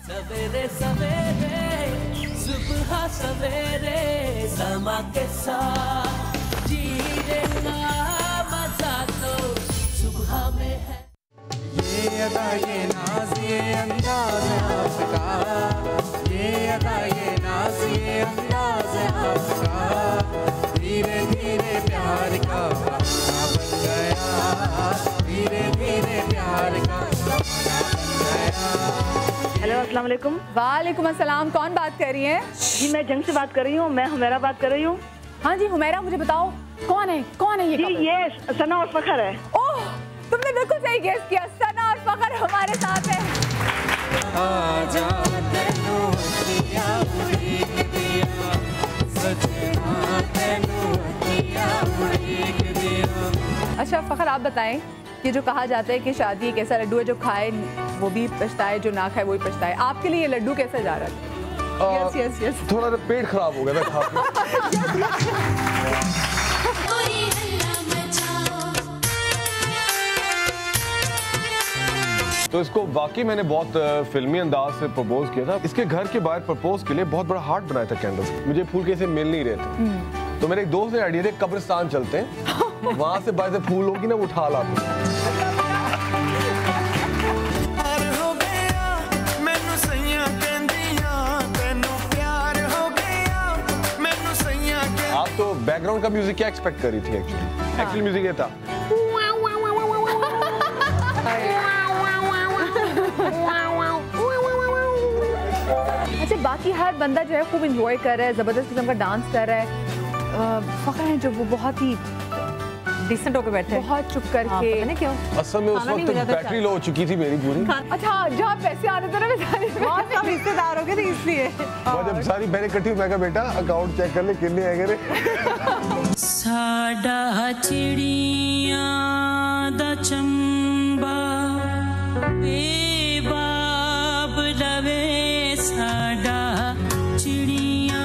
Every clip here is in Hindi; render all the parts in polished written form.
सवेरे सवेरे सुबह सवेरे समा के साथ जीने का मजा तो सुबह में है। ये अदा ये नाज ये अंदाज आपका, ये अदा ये नाज ये अंदाज आपका, धीरे धीरे प्यार का बहाना बन गया, धीरे धीरे प्यार का बहाना बन गया। हेलो अस्सलाम वालेकुम। वालेकुम अस्सलाम। कौन बात कर रही है? जी मैं जंग से बात कर रही हूँ, मैं हुमैरा बात कर रही हूँ। हाँ जी हुमैरा, मुझे बताओ कौन है ये? जी ये सना और फखर है। ओह तुमने बिल्कुल सही गेस किया, सना और फखर हमारे साथ है। अच्छा फखर आप बताएं कि जो कहा जाता है कि शादी एक ऐसा लड्डू है जो खाए वो भी पछताए, जो ना खाए वो भी पछताए, आपके लिए ये लड्डू कैसा जा रहा है? Yes yes yes. थोड़ा पेट खराब हो गया था खा के। तो इसको वाकई मैंने बहुत फिल्मी अंदाज से प्रपोज किया था। इसके घर के बाहर प्रपोज के लिए बहुत बड़ा हार्ट बनाया था कैंडल। मुझे फूल कैसे मिल नहीं रहे थे, तो मेरे एक दोस्त ने आइडिया दिया कब्रिस्तान चलते हैं, वहां से बाहर से फूल होगी ना वो उठा लाते। आप तो बैकग्राउंड का म्यूजिक क्या एक्सपेक्ट कर रही थी? एक्चुअली म्यूजिक ये था। अच्छा बाकी हर बंदा जो है खूब एंजॉय कर रहा है, जबरदस्त किस्म का डांस कर रहा है। फखर है जो वो बहुत ही डिसेंट होकर बैठे हैं, बहुत चुप करके। पता नहीं क्यों असल में उस वक्त बैटरी लो हो चुकी थी मेरी पूरी। अच्छा जहाँ पैसे आते थे ना बेचारे बहुत सब रिश्तेदार हो गए थे इसलिए। और जब सारी बहनें इकट्ठी मैं कहा बेटा अकाउंट चेक कर ले कितने आएंगे रे। साडा चिड़िया दा चंबा बेबाब लवे, साडा चिड़िया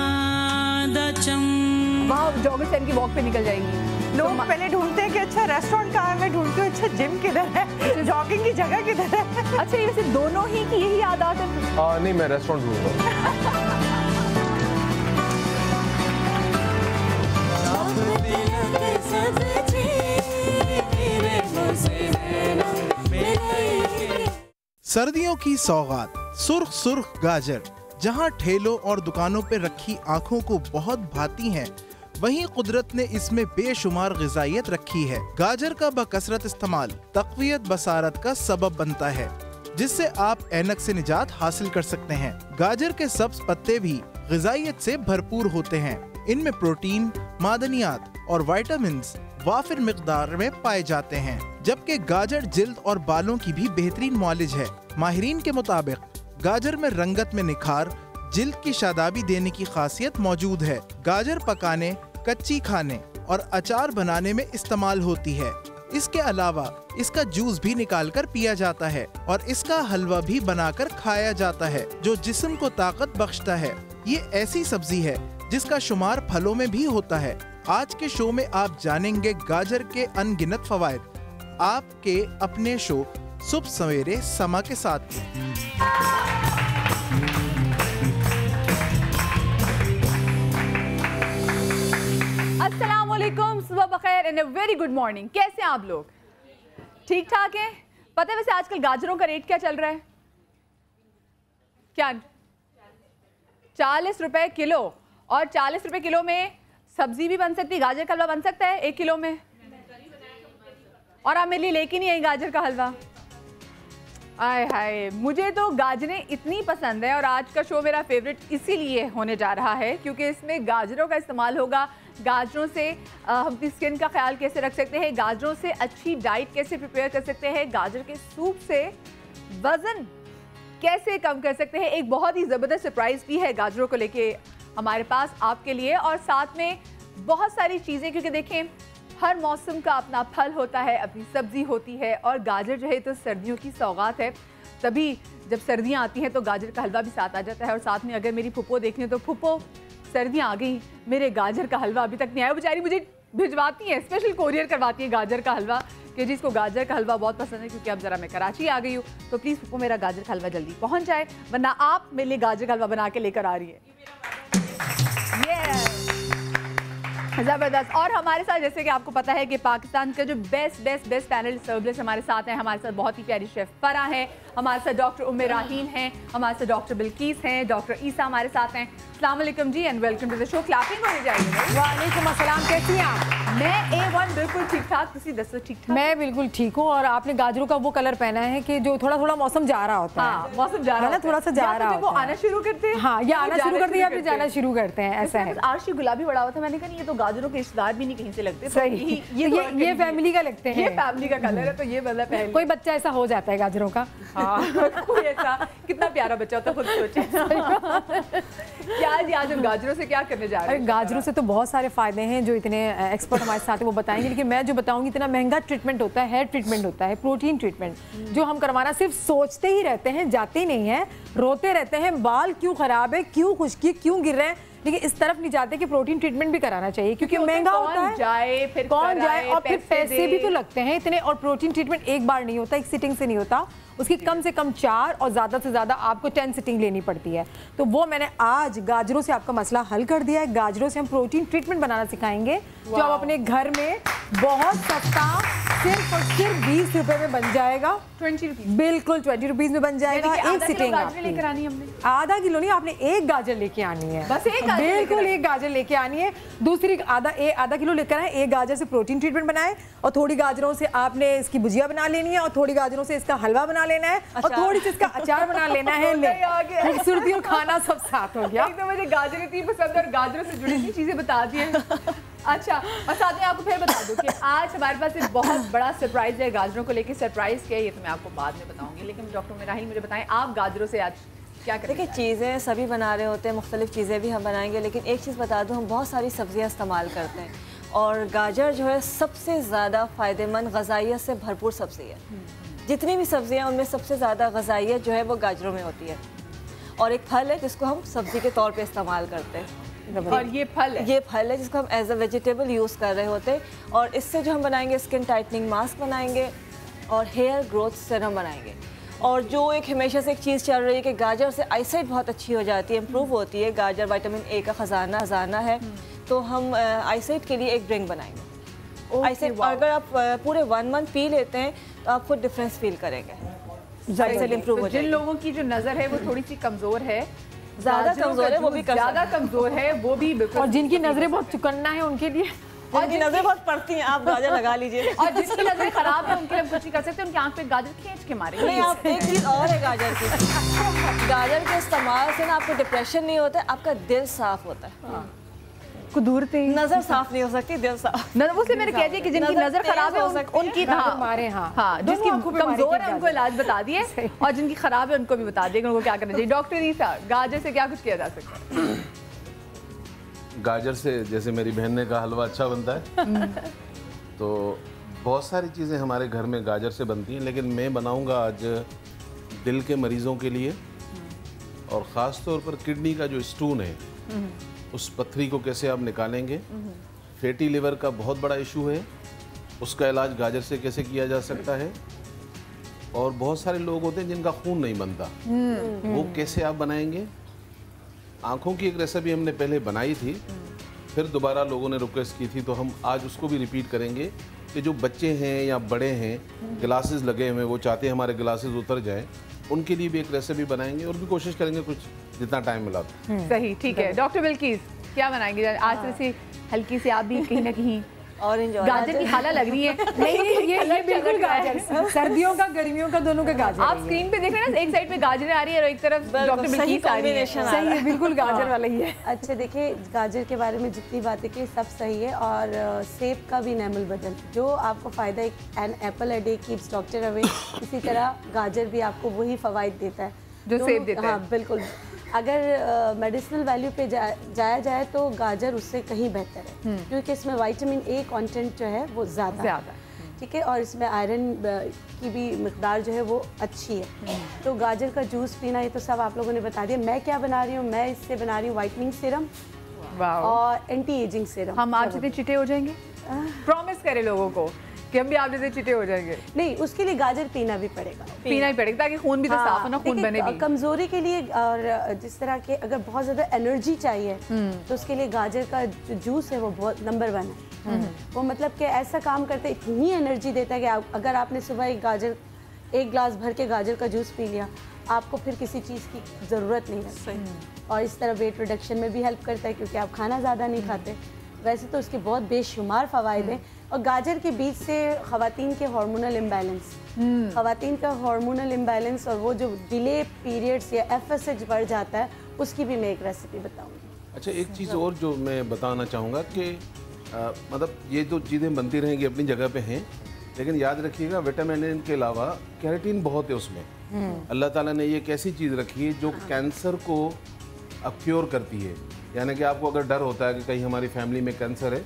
दा चंबा। वहाँ जॉगिंग टाइम की वॉक पे निकल जाएंगी। लोग पहले ढूंढते हैं कि अच्छा रेस्टोरेंट कहाँ है, मैं ढूंढती हूँ अच्छा जिम किधर है, जॉगिंग की जगह किधर है। अच्छा ये वैसे दोनों ही की यही आदत है? नहीं मैं रेस्टोरेंट ढूंढ रहा हूँ। सर्दियों की सौगात सुर्ख सुर्ख गाजर जहां ठेलों और दुकानों पर रखी आंखों को बहुत भाती हैं, वहीं कुदरत ने इसमें बेशुमार ग़िज़ाइयत रखी है। गाजर का बकसरत इस्तेमाल तक़वियत बसारत का सबब बनता है, जिससे आप ऐनक से निजात हासिल कर सकते हैं। गाजर के सब्ज पत्ते भी ग़िज़ाइयत से भरपूर होते हैं। इनमें प्रोटीन, मादनियात और विटामिन्स वाफिर मिक़दार में पाए जाते हैं, जबकि गाजर जिल्द और बालों की भी बेहतरीन मुआलिज है। माहिरीन के मुताबिक गाजर में रंगत में निखार, जिल्द की शादाबी देने की खासियत मौजूद है। गाजर पकाने, कच्ची खाने और अचार बनाने में इस्तेमाल होती है। इसके अलावा इसका जूस भी निकालकर पिया जाता है और इसका हलवा भी बनाकर खाया जाता है, जो जिस्म को ताकत बख्शता है। ये ऐसी सब्जी है जिसका शुमार फलों में भी होता है। आज के शो में आप जानेंगे गाजर के अनगिनत फवायद, आपके अपने शो सुबह सवेरे समा के साथ। अस्सलामुअलैकुम, सुबह बखैर and a very good morning. कैसे हैं आप लोग? ठीक ठाक हैं? पता है वैसे आजकल गाजरों का रेट क्या चल रहा है? क्या 40 रुपए किलो। और 40 रुपए किलो में सब्जी भी बन सकती है, गाजर का हलवा बन सकता है 1 किलो में। और आप मेरे लिए लेके नहीं आई गाजर का हलवा? आय हाय, मुझे तो गाजरें इतनी पसंद है और आज का शो मेरा फेवरेट इसीलिए होने जा रहा है क्योंकि इसमें गाजरों का इस्तेमाल होगा। गाजरों से हम अपनी स्किन का ख्याल कैसे रख सकते हैं, गाजरों से अच्छी डाइट कैसे प्रिपेयर कर सकते हैं, गाजर के सूप से वज़न कैसे कम कर सकते हैं। एक बहुत ही ज़बरदस्त सरप्राइज़ भी है गाजरों को लेके हमारे पास आपके लिए, और साथ में बहुत सारी चीज़ें, क्योंकि देखें हर मौसम का अपना फल होता है, अपनी सब्ज़ी होती है, और गाजर जो है तो सर्दियों की सौगात है। तभी जब सर्दियाँ आती हैं तो गाजर का हलवा भी साथ आ जाता है। और साथ में अगर मेरी फुप्पो देखें तो फुप्पो सर्दियाँ आ गई, मेरे गाजर का हलवा अभी तक नहीं आया, बेचारी मुझे भिजवाती हैं, स्पेशल कोरियर करवाती है गाजर का हलवा कि जिसको गाजर का हलवा बहुत पसंद है, क्योंकि अब ज़रा मैं कराची आ गई हूँ, तो प्लीज़ पप्पू मेरा गाजर का हलवा जल्दी पहुँच जाए, वरना आप मेरे लिए गाजर का हलवा बना के लेकर आ रही है। ज़बरदस्त। और हमारे साथ, जैसे कि आपको पता है कि पाकिस्तान का जो बेस्ट पैनल सर्वलेस हमारे साथ हैं, हमारे साथ बहुत ही प्यारी शेफ फरा हैं, हमारे साथ डॉक्टर उम्मे राहीन हैं, हमारे साथ डॉक्टर बिल्कीस हैं, डॉक्टर ईसा हमारे साथ हैं। अस्सलाम वालेकुम जी and welcome to the show. Clapping होनी चाहिए। वालेकुम अस्सलाम, कैसी हैं आप? मैं A1 बिल्कुल ठीक ठाक, तुसी दसो ठीक ठाक? मैं बिल्कुल ठीक हूँ। और आपने गाजरों का वो कलर पहना है कि जो थोड़ा थोड़ा मौसम जा रहा होता है। हाँ, मौसम जा रहा है ना, थोड़ा सा जा रहा है, वो आना शुरू करते हैं। हाँ, या आना शुरू करते हैं या फिर जाना शुरू करते हैं, ऐसा है। आरशी गुलाबी बड़ा हुआ था, मैंने कहा ये तो गाजरों के रिश्तेदार भी नहीं कहीं से लगते। सही, ये फैमिली का लगते हैं, ये फैमिली का कलर है, तो ये मतलब पहले कोई बच्चा ऐसा हो जाता है गाजरों का। कोई ऐसा कितना प्यारा बच्चा होता, खुद सोचे। क्या जी, आज हम गाजरों से क्या करने जा रहे हैं? गाजरों से तो बहुत सारे फायदे हैं जो इतने एक्सपर्ट हमारे साथ हैं वो बताएंगे, लेकिन मैं जो बताऊंगी इतना महंगा ट्रीटमेंट होता है, हेयर ट्रीटमेंट होता है, प्रोटीन ट्रीटमेंट, जो हम करवाना सिर्फ सोचते ही रहते हैं, जाते ही नहीं है, रोते रहते हैं बाल क्यों खराब है, क्यों खुश्की, क्यों गिर रहे हैं, लेकिन इस तरफ नहीं जाते कि प्रोटीन ट्रीटमेंट भी कराना चाहिए, क्योंकि महंगा होता है। कौन जाए और फिर पैसे भी तो लगते हैं इतने। और प्रोटीन ट्रीटमेंट एक बार नहीं होता, एक सिटिंग से नहीं होता, उसकी कम से कम 4 और ज़्यादा से ज़्यादा आपको 10 सिटिंग लेनी पड़ती है। तो वो मैंने आज गाजरों से आपका मसला हल कर दिया है। गाजरों से हम प्रोटीन ट्रीटमेंट बनाना सिखाएंगे, जो आप अपने घर में बहुत सस्ता सिर्फ और सिर्फ 20 रुपए में बन जाएगा। 20 रुपीज, बिल्कुल 20 रुपीज में बन जाएगा। एक सिटिंग लेकर आनी हमने, आधा किलो नहीं, आपने एक गाजर लेके आनी है, बस एक गाजर, बिल्कुल एक गाजर लेके आनी है। दूसरी आधा किलो लेकर आए, एक गाजर से प्रोटीन ट्रीटमेंट बनाए, और थोड़ी गाजरों से आपने इसकी भुजिया बना लेनी है, और थोड़ी गाजरों से इसका हलवा बना लेना है, और थोड़ी सी इसका अचार बना लेना है। खूबसूरती और खाना सब साथ हो गया। तो मुझे गाजर इतनी पसंद है और गाजरों से जुड़ी हुई चीजें बता दी हैं। अच्छा, और साथ में आपको फिर बता दूं कि आज हमारे पास एक बहुत बड़ा सरप्राइज है गाजरों को लेके। सरप्राइज क्या है ये तो मैं आपको बाद में बताऊंगी, लेकिन डॉक्टर उम्मे राहीन मुझे बताएं, आप गाजरों से आज क्या करें? देखिए, चीज़ें सभी बना रहे होते हैं, मुख्तलिफ चीज़ें भी हम बनाएंगे, लेकिन एक चीज़ बता दूं, हम बहुत सारी सब्जियां इस्तेमाल करते हैं, और गाजर जो है सबसे ज़्यादा फ़ायदेमंद, ग़ज़ाइयत से भरपूर सब्ज़ी है। जितनी भी सब्जियां उनमें सबसे ज़्यादा ग़ज़ाइयत जो है वो गाजरों में होती है, और एक फल है जिसको हम सब्ज़ी के तौर पे इस्तेमाल करते हैं। और ये फल है जिसको हम एज अ वेजिटेबल यूज़ कर रहे होते हैं, और इससे जो हम बनाएंगे स्किन टाइटनिंग मास्क बनाएंगे और हेयर ग्रोथ सीरम बनाएंगे। और जो एक हमेशा से एक चीज़ चल रही है कि गाजर से आईसाइट बहुत अच्छी हो जाती है, इम्प्रूव होती है। गाजर विटामिन ए का खजाना है, तो हम आईसाइट के लिए एक ड्रिंक बनाएंगे। आईसाइट अगर आप पूरे 1 मंथ पी लेते हैं तो आप खुद डिफरेंस फील करेंगे, आईसाइट इम्प्रूव हो जाएगी। जिन लोगों की जो नज़र है वो थोड़ी सी कमज़ोर है, ज़्यादा कमज़ोर है वो भी ज़्यादा कमज़ोर है वो भी, और जिनकी नज़रें बहुत चुकन्ना है उनके लिए, और जिनकी नज़रें बहुत पड़ती हैं, आप गाजर लगा लीजिए। और जिसकी नज़रें खराब है उनके लिए कुछ नहीं कर सकते, उनकी आंख पे गाजर खींच के मारे। नहीं, आप एक चीज़ और है गाजर की, गाजर के इस्तेमाल से ना आपको डिप्रेशन नहीं होता है, आपका दिल साफ होता है। कुदूरते नजर साफ नहीं हो सकती, दिल साफ। उससे मैंने कह दिया कि जिनकी नजर खराब है उनकी मारे, हाँ, जिसकी कमजोर है उनको इलाज बता दिए, और जिनकी खराब है उनको भी बता दिए कि उनको क्या करना चाहिए। डॉक्टर ईसा, गाजर से क्या कुछ किया जा सकता है? गाजर से जैसे मेरी बहन ने कहा हलवा अच्छा बनता है, तो बहुत सारी चीज़ें हमारे घर में गाजर से बनती हैं, लेकिन मैं बनाऊंगा आज दिल के मरीज़ों के लिए, और ख़ास तौर पर किडनी का जो स्टोन है उस पत्थरी को कैसे आप निकालेंगे। फैटी लिवर का बहुत बड़ा इशू है, उसका इलाज गाजर से कैसे किया जा सकता है। और बहुत सारे लोग होते हैं जिनका खून नहीं बनता, वो कैसे आप बनाएंगे। आँखों की एक रेसिपी हमने पहले बनाई थी, फिर दोबारा लोगों ने रिक्वेस्ट की थी, तो हम आज उसको भी रिपीट करेंगे कि जो बच्चे हैं या बड़े हैं, ग्लासेस लगे हुए, वो चाहते हैं हमारे ग्लासेस उतर जाएं, उनके लिए भी एक रेसिपी बनाएंगे, और भी कोशिश करेंगे कुछ जितना टाइम मिला तो। सही, ठीक है। डॉक्टर बिल्कीस, क्या बनाएंगे आज से? हल्की से आप भी कहीं ना कहीं ऑरेंज गाजर की खाला लग रही है। नहीं, ये बिल्कुल गाजर, सर्दियों का गर्मियों का दोनों का गाजर। आप स्क्रीन पे देख रहे हैं ना, एक साइड पे गाजर आ रही है और एक तरफ डॉक्टर बिल्कीस आ रही है। सही है, बिल्कुल गाजर वाला ही है। अच्छा, देखिए, गाजर के बारे में जितनी बातें की सब सही है, और सेब का भी नैमल बदल, जो आपको फ़ायदा, an apple a day keeps doctor away, इसी तरह गाजर भी आपको वही फ़वाइद देता है जो सेब देता है। हाँ, बिल्कुल। अगर मेडिसिनल वैल्यू पे जाया जाए तो गाजर उससे कहीं बेहतर है, क्योंकि इसमें विटामिन ए कंटेंट जो है वो ज़्यादा है, ठीक है, और इसमें आयरन की भी मिकदार जो है वो अच्छी है। तो गाजर का जूस पीना, ये तो सब आप लोगों ने बता दिया। मैं क्या बना रही हूँ, मैं इससे बना रही हूँ वाइटनिंग सीरम और एंटी एजिंग सीरम। हम आज इतने चिटे हो जाएंगे, प्रॉमिस करें लोगों को कि हम भी आप जैसे चिटे हो जाएंगे। नहीं, उसके लिए गाजर पीना भी पड़ेगा। पीना ही पड़ेगा ताकि खून भी तो साफ हो ना, खून बने भी। कमजोरी के लिए और जिस तरह के अगर बहुत ज्यादा एनर्जी चाहिए तो उसके लिए गाजर का जो जूस है वो बहुत नंबर 1 है। वो मतलब कि ऐसा काम करता है, इतनी एनर्जी देता है कि अगर आपने सुबह एक ग्लास भर के गाजर का जूस पी लिया, आपको फिर किसी चीज़ की ज़रूरत नहीं रहती। और इस तरह वेट रिडक्शन में भी हेल्प करता है क्योंकि आप खाना ज़्यादा नहीं खाते। वैसे तो उसके बहुत बेशुमार फ़वाइद हैं। और गाजर के बीज से ख़वातीन के हार्मोनल इम्बैलेंस, ख़वातीन का हार्मोनल इम्बैलेंस और वो जो डिले पीरियड्स या FSH बढ़ जाता है, उसकी भी मैं एक रेसिपी बताऊँगी। अच्छा, एक चीज़ और जो मैं बताना चाहूँगा कि मतलब ये तो चीज़ें बनती रहेंगी अपनी जगह पे हैं, लेकिन याद रखिएगा विटामिन ए के अलावा कैरेटीन बहुत है उसमें। अल्लाह ताला ने ये एक ऐसी चीज़ रखी है जो कैंसर को अब क्योर करती है। यानी कि आपको अगर डर होता है कि कहीं हमारी फैमिली में कैंसर है,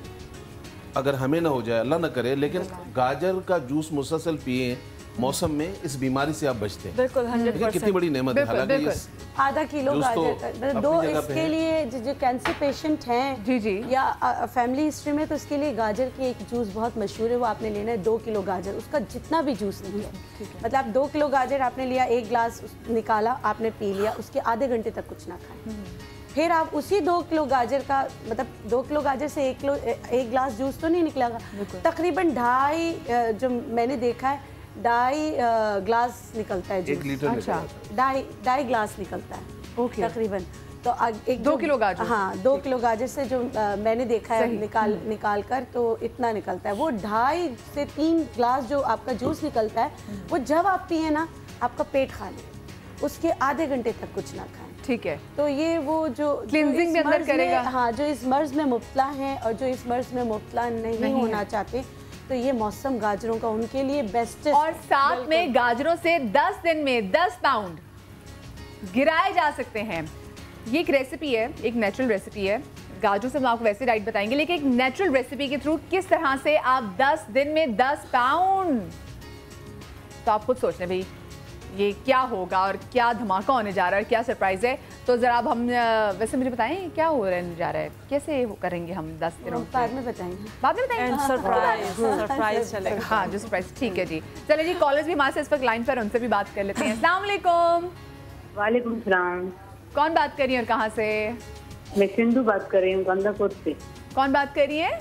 अगर हमें ना हो जाए, अल्लाह ना करे, लेकिन गाजर का जूस मुसलसल पिए मौसम में, इस बीमारी से आप बचते हैं। बिल्कुल 100%। कितनी बड़ी नेमत है। हालांकि आधा किलो गाजर दो, इसके लिए जो कैंसर पेशेंट हैं जी या फैमिली हिस्ट्री में, तो इसके लिए गाजर की एक जूस बहुत मशहूर है। वो आपने लेना है 2 किलो गाजर, उसका जितना भी जूस निकले, मतलब 2 किलो गाजर आपने लिया, 1 ग्लास निकाला, आपने पी लिया, उसके आधे घंटे तक कुछ ना खाएं। फिर आप उसी 2 किलो गाजर का, मतलब 2 किलो गाजर से 1 ग्लास जूस तो नहीं निकलेगा, तकरीबन 2.5 जो मैंने देखा है 2.5 ग्लास निकलता है जूस। 1 लीटर। अच्छा, 2.5 ग्लास निकलता है तकरीबन। तो एक 2 किलो गाजर, हाँ 2 किलो गाजर से जो मैंने देखा है निकाल कर, तो इतना निकलता है। वो 2.5 से 3 ग्लास जो आपका जूस निकलता है, वो जब आप पिए ना, आपका पेट खाली, उसके आधे घंटे तक कुछ ना खाएं। ठीक है। तो ये वो जो क्लींजिंग भी अंदर करेगा। हाँ, जो इस मर्ज में मुब्तला हैं और जो इस मर्ज में मुब्तला नहीं होना चाहते, तो ये मौसम गाजरों का उनके लिए बेस्ट है। और साथ में गाजरों से 10 दिन में 10 पाउंड गिराए जा सकते हैं। ये एक रेसिपी है, एक नेचुरल रेसिपी है। गाजरों से हम आपको वैसे डाइट बताएंगे, लेकिन एक नेचुरल रेसिपी के थ्रू किस तरह से आप 10 दिन में 10 पाउंड, तो आप खुद सोच लें भाई ये क्या होगा और क्या धमाका होने जा रहा है, क्या सरप्राइज है। तो जरा अब हम वैसे मुझे बताएं क्या हो रहने जा रहा है, कैसे करेंगे हम 10 दिनों में? बाद में बताएंगे। बाद में बताएंगे। सरप्राइज चलेगा। हाँ, जो सरप्राइज। ठीक है जी, चलिए जी, कॉलर्स भी हमारे से इस वक्त लाइन पर, उनसे भी बात कर लेते हैं। अस्सलाम वालेकुम। वालेकुम सलाम। कौन बात कर रही है और कहाँ से? मैं सिंधु बात कर रही हूँ गंदापुर से। कौन बात कर रही है?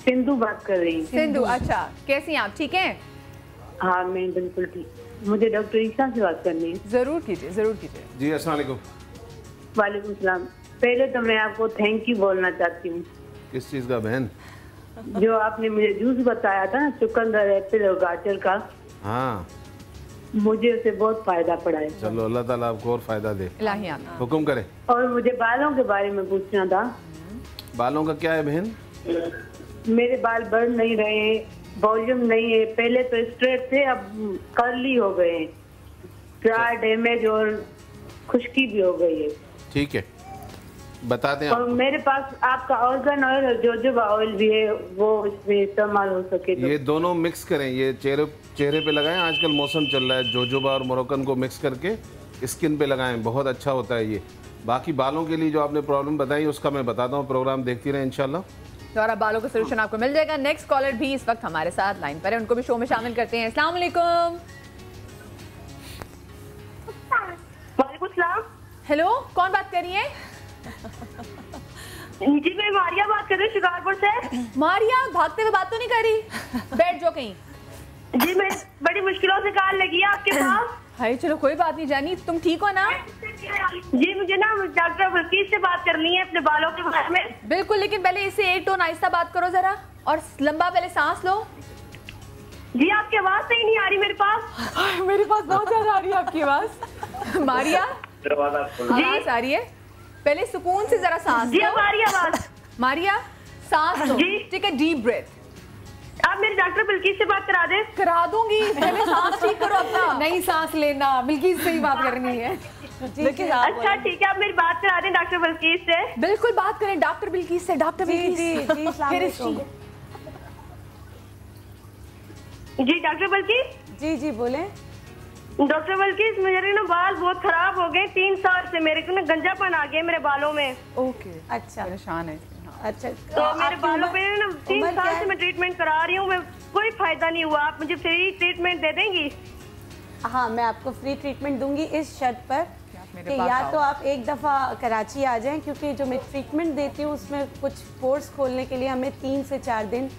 सिंधु बात कर रही हूँ। सिंधु, अच्छा, कैसी हैं आप? ठीक हैं? हाँ, मैं बिल्कुल ठीक। मुझे डॉक्टर ईशा से बात करनी है। जरूर कीजिए, जरूर कीजिए। जी अस्सलाम वालेकुम। वालेकुम सलाम। पहले तो मैं आपको थैंक यू बोलना चाहती हूँ। किस चीज़ का बहन? जो आपने मुझे जूस बताया था ना, चुकंदर, एप्पल और गाजर का, हाँ, मुझे उससे बहुत फायदा पड़ा है। चलो अल्लाह ताला आपको और फायदा दे। इलाही आमीन। हुक्म करे। और मुझे बालों के बारे में पूछना था। बालों का क्या है बहन? मेरे बाल बढ़ नहीं रहे, वॉल्यूम नहीं है। पहले तो स्ट्रेट थे, अब कर्ली हो गए, ड्राई, डैमेज और खुश्की भी हो गई है। ठीक है, बता दें और आपको। मेरे पास आपका ऑर्गन ऑयल और जोजोबा ऑयल भी है, वो इसमें इस्तेमाल हो सके तो। ये दोनों मिक्स करें, ये चेहरे पे लगाएं। आजकल मौसम चल रहा है, जोजोबा और मोरक्कन को मिक्स करके स्किन पे लगाएं, बहुत अच्छा होता है ये। बाकी बालों के लिए जो आपने प्रॉब्लम बताई उसका मैं बताता हूँ, प्रोग्राम देखती रहें इंशाल्लाह। तो और अब बालों का सोल्यूशन आपको मिल जाएगा। नेक्स्ट कॉलर भी इस वक्त हमारे साथ लाइन पर है, उनको भी शो में शामिल करते हैं। अस्सलाम वालेकुम। वालेकुम सलाम। हेलो, कौन बात कर रही है? जी, मैं मारिया बात कर रही हूँ शिकारपुर से। मारिया, भागते हुए बात तो नहीं कर रही? बैठ जाओ कहीं। जी, मैं बड़ी मुश्किलों से कॉल लगी है आपके पास। हाय, चलो कोई बात नहीं। जानी, तुम ठीक हो ना? जी, मुझे ना डॉक्टर बल्कीस से बात करनी है अपने बालों के बारे में। बिल्कुल, लेकिन पहले इससे एक टोन आहिस्ता बात करो जरा, और लंबा पहले सांस लो। जी, आपकी आवाज सही नहीं आ रही मेरे पास। मेरे पास बहुत ज्यादा आ रही है आपकी आवाज। मारिया, आवाज आ रही है? पहले सुकून से जरा सांस जी, लो। अब आ रही है आवाज। मारिया, सांस लो। जी। ठीक है, डीप ब्रेथ। आप मेरे डॉक्टर बिल्कीस से बात करा दे। करा दूंगी, पहले सांस ठीक करो अपना। नहीं, सांस लेना, बिल्किस से ही बात करनी है। अच्छा ठीक है, आप मेरी बात करा दें डॉक्टर बिल्कीस से। बिल्कुल बात करें डॉक्टर बिल्किस से। डॉक्टर बिल्किस। जी डॉक्टर बिल्किस। जी जी बोले। डॉक्टर बिल्किस, मेरे ना बाल बहुत खराब हो गए 3 साल से। मेरे को ना गंजापन आ गया मेरे बालों में। ओके, अच्छा परेशान है। अच्छा, तो मेरे बालों पे ना 3 साल से मैं ट्रीटमेंट करा रही हूँ, मैं कोई फायदा नहीं हुआ। आप मुझे फ्री ट्रीटमेंट दे देंगी? हाँ, मैं आपको फ्री ट्रीटमेंट दूंगी इस शर्त पर कि या तो आप एक दफ़ा कराची आ जाएं, क्योंकि जो मैं ट्रीटमेंट देती हूँ उसमें कुछ पोर्स खोलने के लिए हमें 3 से 4 दिन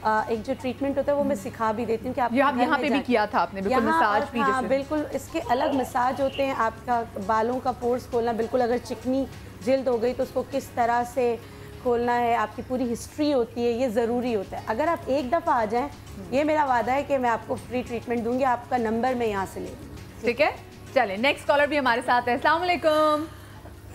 एक जो ट्रीटमेंट होता है वो मैं सिखा भी देती हूँ कि आप यहाँ पे भी किया था आपने, बिल्कुल मसाज भी। हाँ बिल्कुल, इसके अलग मसाज होते हैं। आपका बालों का पोर्स खोलना, बिल्कुल अगर चिकनी जिल्द हो गई तो उसको किस तरह से खोलना है, आपकी पूरी हिस्ट्री होती है, ये ज़रूरी होता है। अगर आप एक दफ़ा आ जाएं, ये मेरा वादा है कि मैं आपको फ्री ट्रीटमेंट दूंगी। आपका नंबर मैं यहाँ से ले लूँगी, ठीक है? चले, नेक्स्ट कॉलर भी हमारे साथ है। अस्सलाम वालेकुम।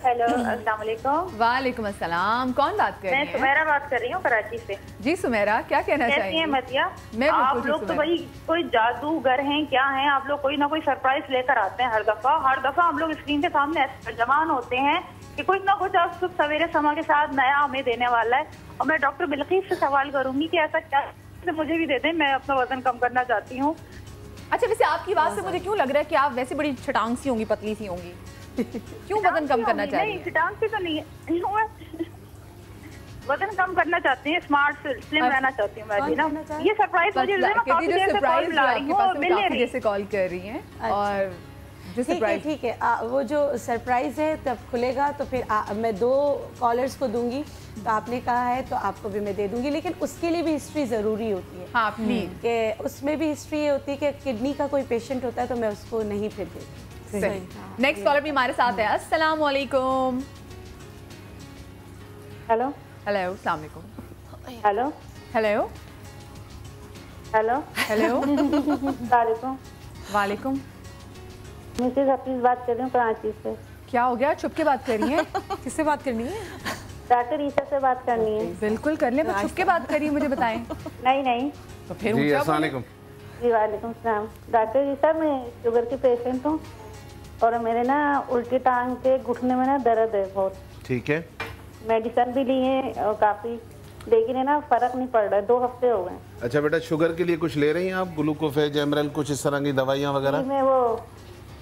हेलो, अस्सलाम वालेकुम। वालेकुम अस्सलाम। कौन बात कर रही है? मैं सुमेरा बात कर रही हूँ कराची से। जी सुमेरा, क्या कहना चाहिए? हैं मतिया? मैं आप लोग तो भाई कोई जादूगर हैं क्या हैं? आप लोग कोई ना कोई सरप्राइज लेकर आते हैं हर दफा हम लोग स्क्रीन के सामने ऐसे जवान होते हैं कि कुछ ना कुछ आप सवेरे समा के साथ नया हमें देने वाला है। और मैं डॉक्टर बिल्किस से सवाल करूंगी कि ऐसा क्या मुझे भी दे दें, मैं अपना वजन कम करना चाहती हूँ। अच्छा, वैसे आपकी बात से मुझे क्यों लग रहा है कि आप वैसे बड़ी छटांग सी होंगी, पतली सी होंगी, क्यों वजन कम करना चाहती हैं? नहीं, छटांग सी तो नहीं है, वजन कम करना चाहती हैं, स्मार्ट स्लिम रहना चाहती हूँ मैं भी ना। ये सरप्राइज मुझे काफी देर से कॉल मिला रही हूँ और मिल नहीं रही। जैसे कॉल कर रही हैं और ठीक है, वो जो सरप्राइज है तब खुलेगा तो फिर मैं 2 कॉलर्स को दूंगी, तो आपने कहा है तो आपको भी मैं दे दूंगी, लेकिन उसके लिए भी हिस्ट्री ज़रूरी होती है। हाँ प्लीज, कि उसमें भी हिस्ट्री होती है कि किडनी का कोई पेशेंट होता है तो मैं उसको नहीं फिर देती। नेक्स्ट कॉलर भी हमारे साथ है। अस्सलाम वालेकुम। हेलो हेलो, अस्सलाम वालेकुम। हेलो हेलो हेलो हेलो वालेकुम। मिसेज हफीज बात कर रही हूँ कराची से। क्या हो गया, छुप के बात कर रही हैं? किससे बात करनी है? डॉक्टर ईसा से बात करनी है। बिल्कुल कर ले, पर छुप के बात करिए, मुझे बताएं। नहीं तो फिर जी अस्सलाम वालेकुम। जी वालेकुम सलाम। डॉक्टर ईसा, मैं शुगर की पेशेंट हूँ और मेरे ना उल्टी टांग के घुटने में ना दर्द है बहुत। ठीक है, मेडिसिन भी ली है और काफी, लेकिन है ना फर्क नहीं पड़ रहा है, 2 हफ्ते हो गए। अच्छा बेटा, शुगर के लिए कुछ ले रही हैं आप? ग्लूकोफेज, एमरल, कुछ इस तरह की दवाइयाँ वगैरह? मैं वो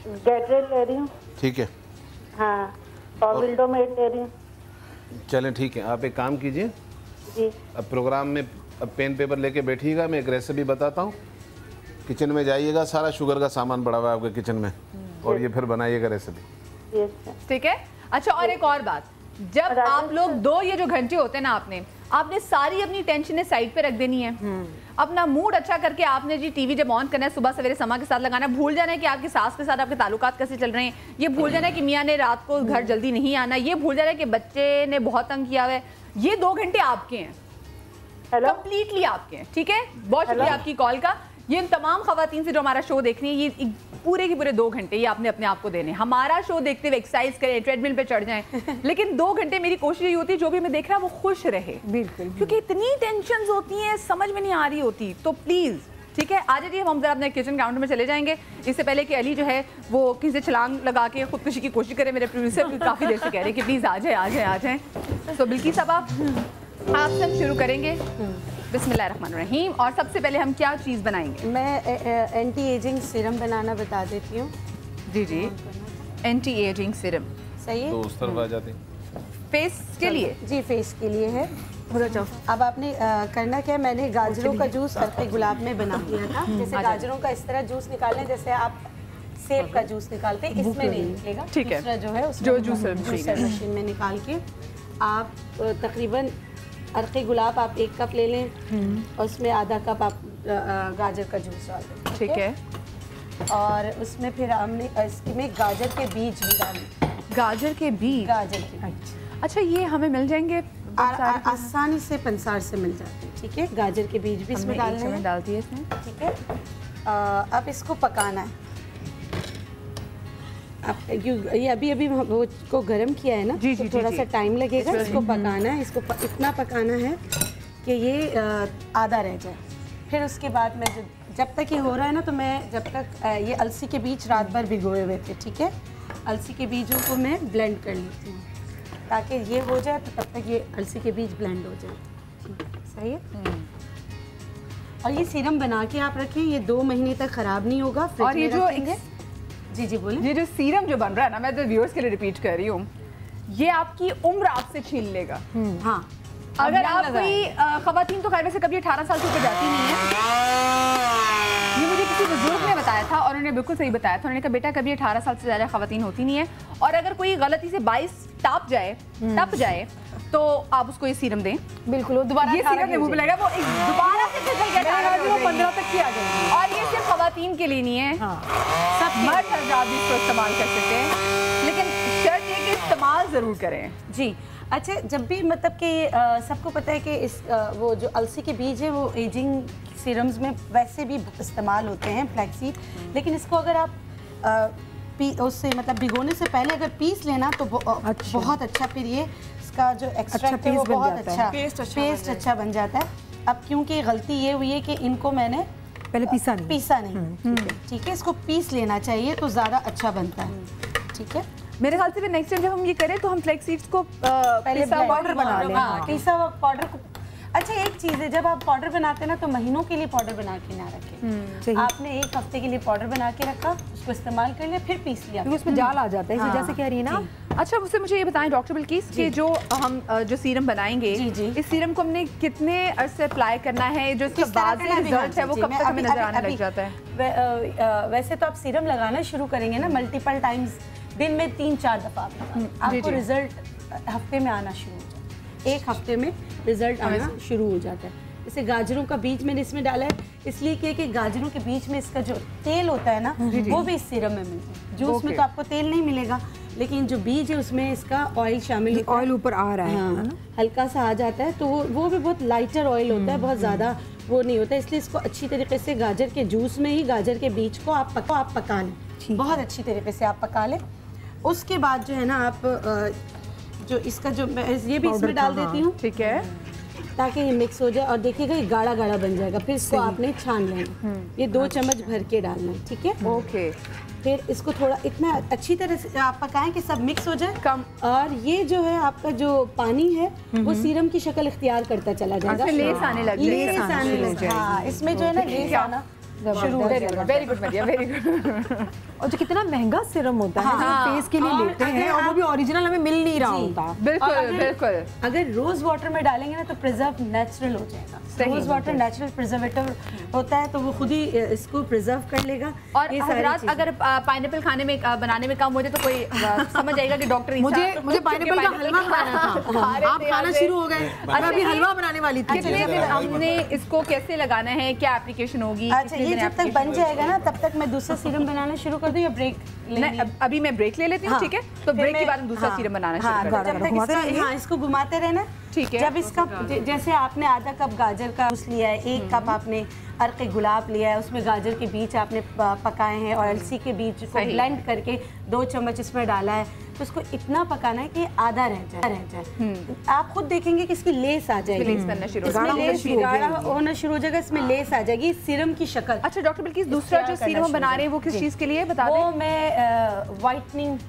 गैड्रेल ले रही हूँ। ठीक है, हाँ, और विल्डोमेट ले रही हूँ। चलें ठीक है, आप एक काम कीजिए, जी अब प्रोग्राम में अब पेन पेपर लेके बैठिएगा, मैं एक रेसिपी बताता हूँ, किचन में जाइएगा, सारा शुगर का सामान पड़ा हुआ है आपके किचन में, और ये फिर बनाइएगा रेसिपी। ठीक है। अच्छा, और एक और बात, जब आप लोग 2 ये जो घंटे होते हैं ना, आपने सारी अपनी टेंशनें साइड पे रख देनी है, अपना मूड अच्छा करके आपने जी टीवी जब ऑन करना है, सुबह सवेरे समा के साथ लगाना, भूल जाना है कि आपकी सास के साथ आपके ताल्लुकात कैसे चल रहे हैं, ये भूल जाना है कि मियाँ ने रात को घर जल्दी नहीं आना, ये भूल जाना है कि बच्चे ने बहुत तंग किया हुआ है। ये 2 घंटे आपके हैं, कंप्लीटली आपके हैं, ठीक है? बहुत शुक्रिया आपकी कॉल का। ये इन तमाम खवातीन से जो हमारा शो देख रही है, ये पूरे के पूरे 2 घंटे ये आपने अपने आप को देने। हमारा शो देखते हुए एक्सरसाइज करें, ट्रेडमिल पे चढ़ जाएं, लेकिन 2 घंटे मेरी कोशिश ये होती है जो भी मैं देख रहा है वो खुश रहे। बिल्कुल, क्योंकि इतनी टेंशन होती हैं, समझ में नहीं आ रही होती। तो प्लीज ठीक है, आज हम जरा अपने किचन काउंटर में चले जाएंगे, इससे पहले कि अली जो है वो किसी से छलांग लगा के खुदकुशी की कोशिश करे। मेरे प्रोड्यूसर काफी देर से कह रहे हैं कि प्लीज आ जाए। तो बिल्किस साहब, आपसे हम शुरू करेंगे। बिस्मिल्लाहिर्रहमानिर्रहीम। और सबसे पहले हम क्या चीज़ बनाएंगे? मैं एंटी एजिंग सीरम बनाना बता देती हूँ। जी, एंटी एजिंग सीरम सही है, तो उस तरफ आ जाते हैं। फेस के लिए? जी, फेस के लिए है। अब आपने करना क्या है, मैंने गाजरों का जूस अर्क़े गुलाब में बना दिया था। जैसे गाजरों का इस तरह जूस निकालें जैसे आप सेब का जूस निकालते हैं, इसमें नहीं निकलेगा। ठीक है, जो है जो जूसर मशीन में निकाल के आप तकरीबन अर्क़े गुलाब आप 1 कप ले लें और उसमें आधा कप आप गाजर का जूस डाल दें। ठीक है, और उसमें फिर हमने इसमें गाजर के बीज भी डालें। गाजर के बीज? गाजर के। अच्छा, ये हमें मिल जाएंगे आसानी से पंसार से मिल जाते हैं। ठीक है, गाजर के बीज भी इसमें डालने हैं। डाल दिए इसमें। ठीक है, अब इसको पकाना है। अब ये अभी वो को गर्म किया है ना, तो थोड़ा सा टाइम लगेगा। इसको पकाना है, इसको इतना पकाना है कि ये आधा रह जाए। फिर उसके बाद मैं जब तक ये हो रहा है ना, तो मैं जब तक ये अलसी के बीज रात भर भिगोए हुए थे, ठीक है, अलसी के बीजों को मैं ब्लेंड कर लेती हूँ ताकि ये हो जाए, तो तब तक ये अलसी के बीज ब्लेंड हो जाए। सही है। और ये सीरम बना के आप रखें, ये 2 महीने तक ख़राब नहीं होगा। और ये जो जी बोलिए। ये जो सीरम जो बन रहा है ना, मैं तो व्यूअर्स के लिए रिपीट कर रही हूँ, ये आपकी उम्र आपसे छीन लेगा। हाँ, अगर आप कोई खवातीन तो खैर वैसे कभी 18 साल से ऊपर जाती नहीं है, ये मुझे किसी बुजुर्ग ने बताया था और उन्होंने बिल्कुल सही बताया था। उन्होंने कहा बेटा कभी 18 साल से ज़्यादा खवातीन होती नहीं है, और अगर कोई गलती से 22 टप जाए तो आप उसको ये सीरम दें। बिल्कुल, वो दोबारा ये सीरम मुंह पे लगा, वो दोबारा से फिसल के 15 तक की आ जाएगी। और ये सिर्फ खवातीन के लिए नहीं है, सब मर्द हज़ार भी इसको इस्तेमाल कर सकते हैं, लेकिन शर्त ये कि इस्तेमाल ज़रूर करें। जी अच्छा, जब भी मतलब कि सबको पता है कि इस वो जो अलसी के बीज है वो एजिंग सीरम्स में वैसे भी इस्तेमाल होते हैं, फ्लैक्सीड, लेकिन इसको अगर आप उससे मतलब भिगोने से पहले अगर पीस लेना तो बहुत अच्छा, फिर ये इसका जो एक्सट्रैक्ट है वो बहुत अच्छा पेस्ट अच्छा बन जाता है। अब क्योंकि गलती ये हुई है कि इनको मैंने पहले पीसा नहीं। ठीक है, इसको पीस लेना चाहिए तो ज़्यादा अच्छा बनता है। ठीक है, मेरे ख्याल से नेक्स्ट टाइम जब हम ये करें तो हम फ्लैक्स सीड्स को पहले पाउडर बना लें। पिसा हुआ पाउडर को। अच्छा, एक चीज़ है, जब आप पाउडर बनाते हैं ना तो महीनों के लिए पाउडर बना के ना रखें। आपने एक हफ्ते के लिए पाउडर बना के रखा, उसको इस्तेमाल कर लिया, फिर पीस लिया, उसमें जाल आ जाता है, इस वजह से कह रही है ना। अच्छा, उससे मुझे ये बताएं डॉक्टर बिल्किस कि जो हम जो सीरम बनाएंगे, इस सीरम को हमने कितने अरसे अप्लाई करना है, जो इसका वाज़ेह रिजल्ट है वो कब तक हमें नजर आने लग जाता है? वैसे तो आप सीरम लगाना शुरू करेंगे ना मल्टीपल टाइम्स, दिन में 3-4 दफ़ा आपको रिजल्ट हफ्ते में आना शुरू हो जाता है। एक हफ्ते में रिजल्ट आना शुरू हो जाता है। जैसे गाजरों का बीज मैंने इसमें डाला है, इसलिए कि गाजरों के बीज में इसका जो तेल होता है ना वो भी इस सीरम में मिलता है। जूस में तो आपको तेल नहीं मिलेगा, लेकिन जो बीज है उसमें इसका ऑयल शामिल होता है। ऑयल ऊपर आ रहा है, हाँ, हल्का सा आ जाता है, तो वो भी बहुत लाइटर ऑयल होता है, बहुत ज़्यादा वो नहीं होता है। इसलिए इसको अच्छी तरीके से गाजर के जूस में ही गाजर के बीज को आप पका लें, बहुत अच्छी तरीके से आप पका लें। उसके बाद जो है ना आप जो इसका जो ये भी इसमें डाल देती हूँ, ठीक है, ताकि ये मिक्स हो जाए और देखिएगा ये गाढ़ा गाढ़ा बन जाएगा। फिर इसको आपने छान लेना, ये 2 चम्मच भर के डालना है। ठीक है, ओके। फिर इसको थोड़ा इतना अच्छी तरह से आप पकाएं कि सब मिक्स हो जाए कम, और ये जो है आपका जो पानी है वो सीरम की शक्ल इख्तियार करता चला जाएगा, लेस आने लग जाएगी। हाँ, इसमें जो है ना लेस आना शुरू हो जाएगा। वेरी गुड मरिया, वेरी गुड। और जो कितना महंगा सीरम होता है, फेस के लिए लेते हैं, और वो भी ओरिजिनल हमें मिल नहीं रहा होता। बिल्कुल बिल्कुल। अगर रोज वाटर में डालेंगे ना तो प्रिजर्व नेचुरल हो जाएगा। रोज वाटर नेचुरल प्रिजर्वेटिव होता है, तो वो खुद ही इसको प्रिजर्व कर लेगा। और हज़रात अगर पाइनएप्पल खाने में बनाने में कम हो जाए तो कोई समझ जाएगा कि डॉक्टर मुझे पाइनएप्पल का हलवा खाना था, आप खाना शुरू हो गए, अभी हलवा बनाने वाली थी। कितने दिन हमने इसको कैसे लगाना है, क्या एप्लीकेशन होगी? अच्छा, ये जब तक बन जाएगा ना तब तक मैं दूसरा सीरम बनाना शुरू कर दूं या ब्रेक? अभी मैं ब्रेक ले लेती हूँ, ठीक है, तो ब्रेक के बाद हम दूसरा सीरम बनाना शुरू करते हैं। हाँ, इसको घुमाते रहना, ठीक है। जब इसका जैसे आपने आधा कप गाजर का जूस लिया है, 1 कप आपने अर्क गुलाब लिया है, उसमें गाजर के बीज आपने पकाए हैं और अलसी के बीज को ब्लेंड करके 2 चम्मच इसमें डाला है, तो उसको इतना पकाना है कि आधा रह जाए। आप खुद देखेंगे कि इसकी लेस आ जाएगी, इसमें लेस गाढ़ा होना शुरू हो जाएगा, इसमें लेस आ जाएगी सीरम की शक्ल। अच्छा डॉक्टर बिल्किस, दूसरा जो सीरम बना रहे हैं वो किस चीज़ के लिए बता दें? वो मैं वाइटनिंग,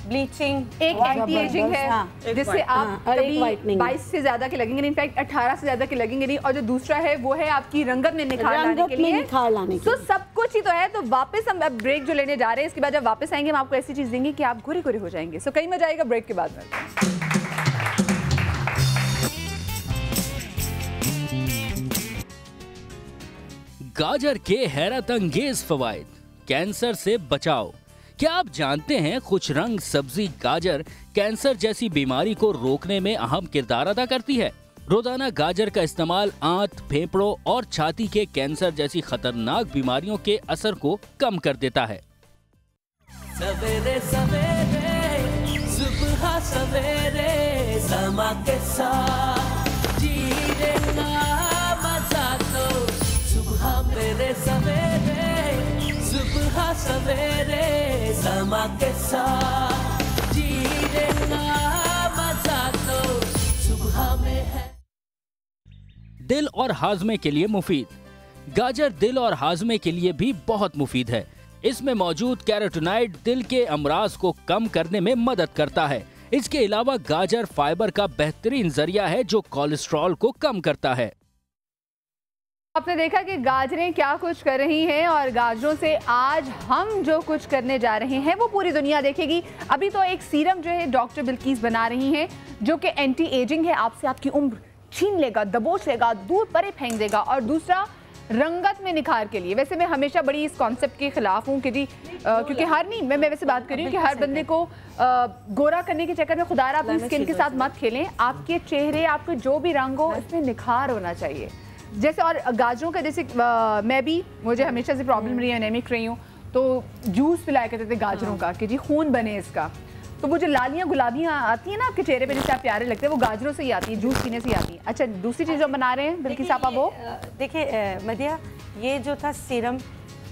ब्लीचिंग, एक एंटी एजिंग है, जिससे आप कभी 22 से ज्यादा के लगेंगे, इनफैक्ट 18 से ज्यादा के लगेंगे नहीं, और जो दूसरा है वो है आपकी रंगत में निखार लाने के लिए। तो सब कुछ ही तो है। तो वापस हम अब ब्रेक जो लेने जा रहे हैं, इसके बाद जब वापस आएंगे हम आपको ऐसी चीज देंगे कि आप गोरे गोरे हो जाएंगे। सो कहीं मजा आएगा ब्रेक के बाद में। गाजर के हैरत अंगेज फवाइद, कैंसर से बचाव। क्या आप जानते हैं कुछ रंग सब्जी गाजर कैंसर जैसी बीमारी को रोकने में अहम किरदार अदा करती है। रोजाना गाजर का इस्तेमाल आंत, फेफड़ों और छाती के कैंसर जैसी खतरनाक बीमारियों के असर को कम कर देता है। सवेरे सवेरे सुबह सवेरे समा के साथ जीने का मजा तो सुबह मेरे सवेरे सुबह सवेरे समा के साथ जीने का मजा तो सुबह में है। दिल और हाजमे के लिए मुफीद। गाजर दिल और हाजमे के लिए भी बहुत मुफीद है। इसमें मौजूद कैरोटीनॉइड दिल के अमराज को कम करने में मदद करता है। इसके अलावा गाजर फाइबर का बेहतरीन जरिया है जो कोलेस्ट्रॉल को कम करता है। आपने देखा कि गाजरें क्या कुछ कर रही हैं, और गाजरों से आज हम जो कुछ करने जा रहे हैं वो पूरी दुनिया देखेगी। अभी तो एक सीरम जो है डॉक्टर बिल्किस बना रही हैं, जो कि एंटी एजिंग है, आपसे आपकी उम्र छीन लेगा, दबोच लेगा, दूर परे फेंक देगा। और दूसरा रंगत में निखार के लिए, वैसे मैं हमेशा बड़ी इस कॉन्सेप्ट के खिलाफ हूँ कि क्योंकि हर नहीं मैं वैसे बात कर रही हूँ कि हर बंदे को गोरा करने के चक्कर में खुदारा अपनी स्किन के साथ मत खेलें। आपके चेहरे, आपके जो भी रंग हो, इसमें निखार होना चाहिए। जैसे और गाजरों का, जैसे मुझे हमेशा से प्रॉब्लम रही है, एनेमिक रही हूँ, तो जूस पिलाया करते थे गाजरों का कि जी खून बने इसका। तो वो जो लालियाँ गुलाबियाँ आती हैं ना आपके चेहरे पे, जैसे आप प्यारे लगते हैं, वो गाजरों से ही आती है, जूस पीने से ही आती है। अच्छा, दूसरी चीज़ जो बना रहे हैं बिल्किस आपा, वो देखिए मदिया, ये जो था सीरम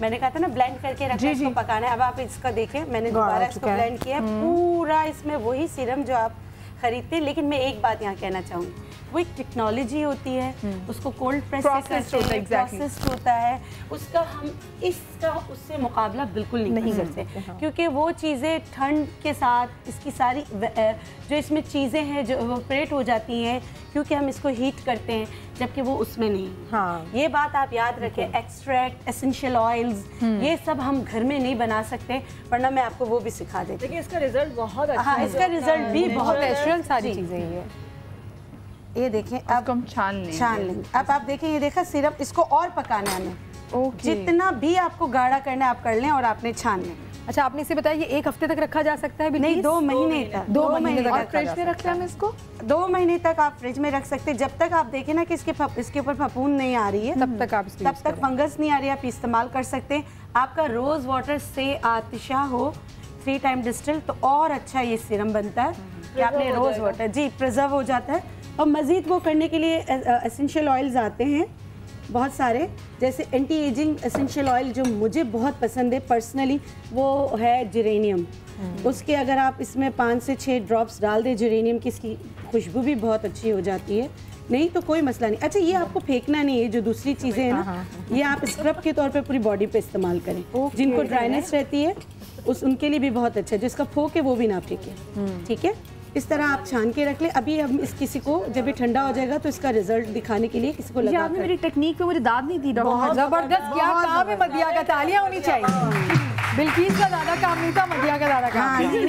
मैंने कहा था ना ब्लेंड करके रखा है, इसको पकाना है। अब आप इसका देखिए, मैंने दोबारा इसको ब्लेंड किया है, पूरा इसमें वही सीरम जो आप खरीदते हैं। लेकिन मैं एक बात यहाँ कहना चाहूँगी, वो एक टेक्नोलॉजी होती है, उसको कोल्ड प्रेस प्रोसेस्ड होता है, उसका हम इसका उससे मुकाबला बिल्कुल नहीं कर सकते, क्योंकि वो चीज़ें ठंड के साथ इसकी सारी जो इसमें चीज़ें हैं जो इवोपरेट हो जाती हैं, क्योंकि हम इसको हीट करते हैं, जबकि वो उसमें नहीं। हाँ, ये बात आप याद रखें। एक्सट्रैक्ट, एसेंशियल ऑयल्स, ये सब हम घर में नहीं बना सकते, वरना मैं आपको वो भी सिखा देती। लेकिन इसका रिजल्ट बहुत अच्छा है। हाँ, इसका रिजल्ट भी बहुत नेचुरल सारी चीज़ें हैं। ये देखें, अब हम छान लेंगे। अब आप देखें, ये देखा सिरप, इसको और पकाना है हमें। जितना भी आपको गाढ़ा करना है आप कर लें और आपने छान लें। अच्छा, आपने इसे बताया, ये 1 हफ्ते तक रखा जा सकता है? नहीं, 2 महीने तक। 2 महीने तक फ्रिज में रखते हैं हम इसको? 2 महीने तक आप फ्रिज में रख सकते हैं। जब तक आप देखें ना कि इसके ऊपर फफूंद नहीं आ रही है, तब तक फंगस नहीं आ रही है, आप इस्तेमाल कर सकते हैं। आपका रोज वाटर से आतिशा हो 3 टाइम डिस्टिल, तो और अच्छा ये सीरम बनता है कि आपने रोज वाटर जी प्रिजर्व हो जाता है। और मज़ीद वो करने के लिए एसेंशियल ऑयल्स आते हैं बहुत सारे, जैसे एंटी एजिंग एसेंशियल ऑयल जो मुझे बहुत पसंद है पर्सनली, वो है जेरेनियम। उसके अगर आप इसमें 5 से 6 ड्रॉप्स डाल दें जेरेनियम की, इसकी खुशबू भी बहुत अच्छी हो जाती है। नहीं तो कोई मसला नहीं। अच्छा, ये आपको फेंकना नहीं है, जो दूसरी चीज़ें हैं ना, ये आप स्क्रब के तौर पे पूरी बॉडी पे इस्तेमाल करें। जिनको ड्राइनेस रहती है उनके लिए भी बहुत अच्छा है, जिसका फोक है वो भी ना फेंके। ठीक है, इस तरह आप छान के रख ले। अभी हम इस किसी को जब ये ठंडा हो जाएगा तो इसका रिजल्ट दिखाने के लिए किसी को लगा आपने मेरी टेक्निक पे मुझे दाद नहीं दी। बहुत जबरदस्त, क्या काम है मदिया का, तालियां होनी चाहिए। बिल्किस का ज्यादा काम नहीं था, मदिया का ज्यादा काम। बाकी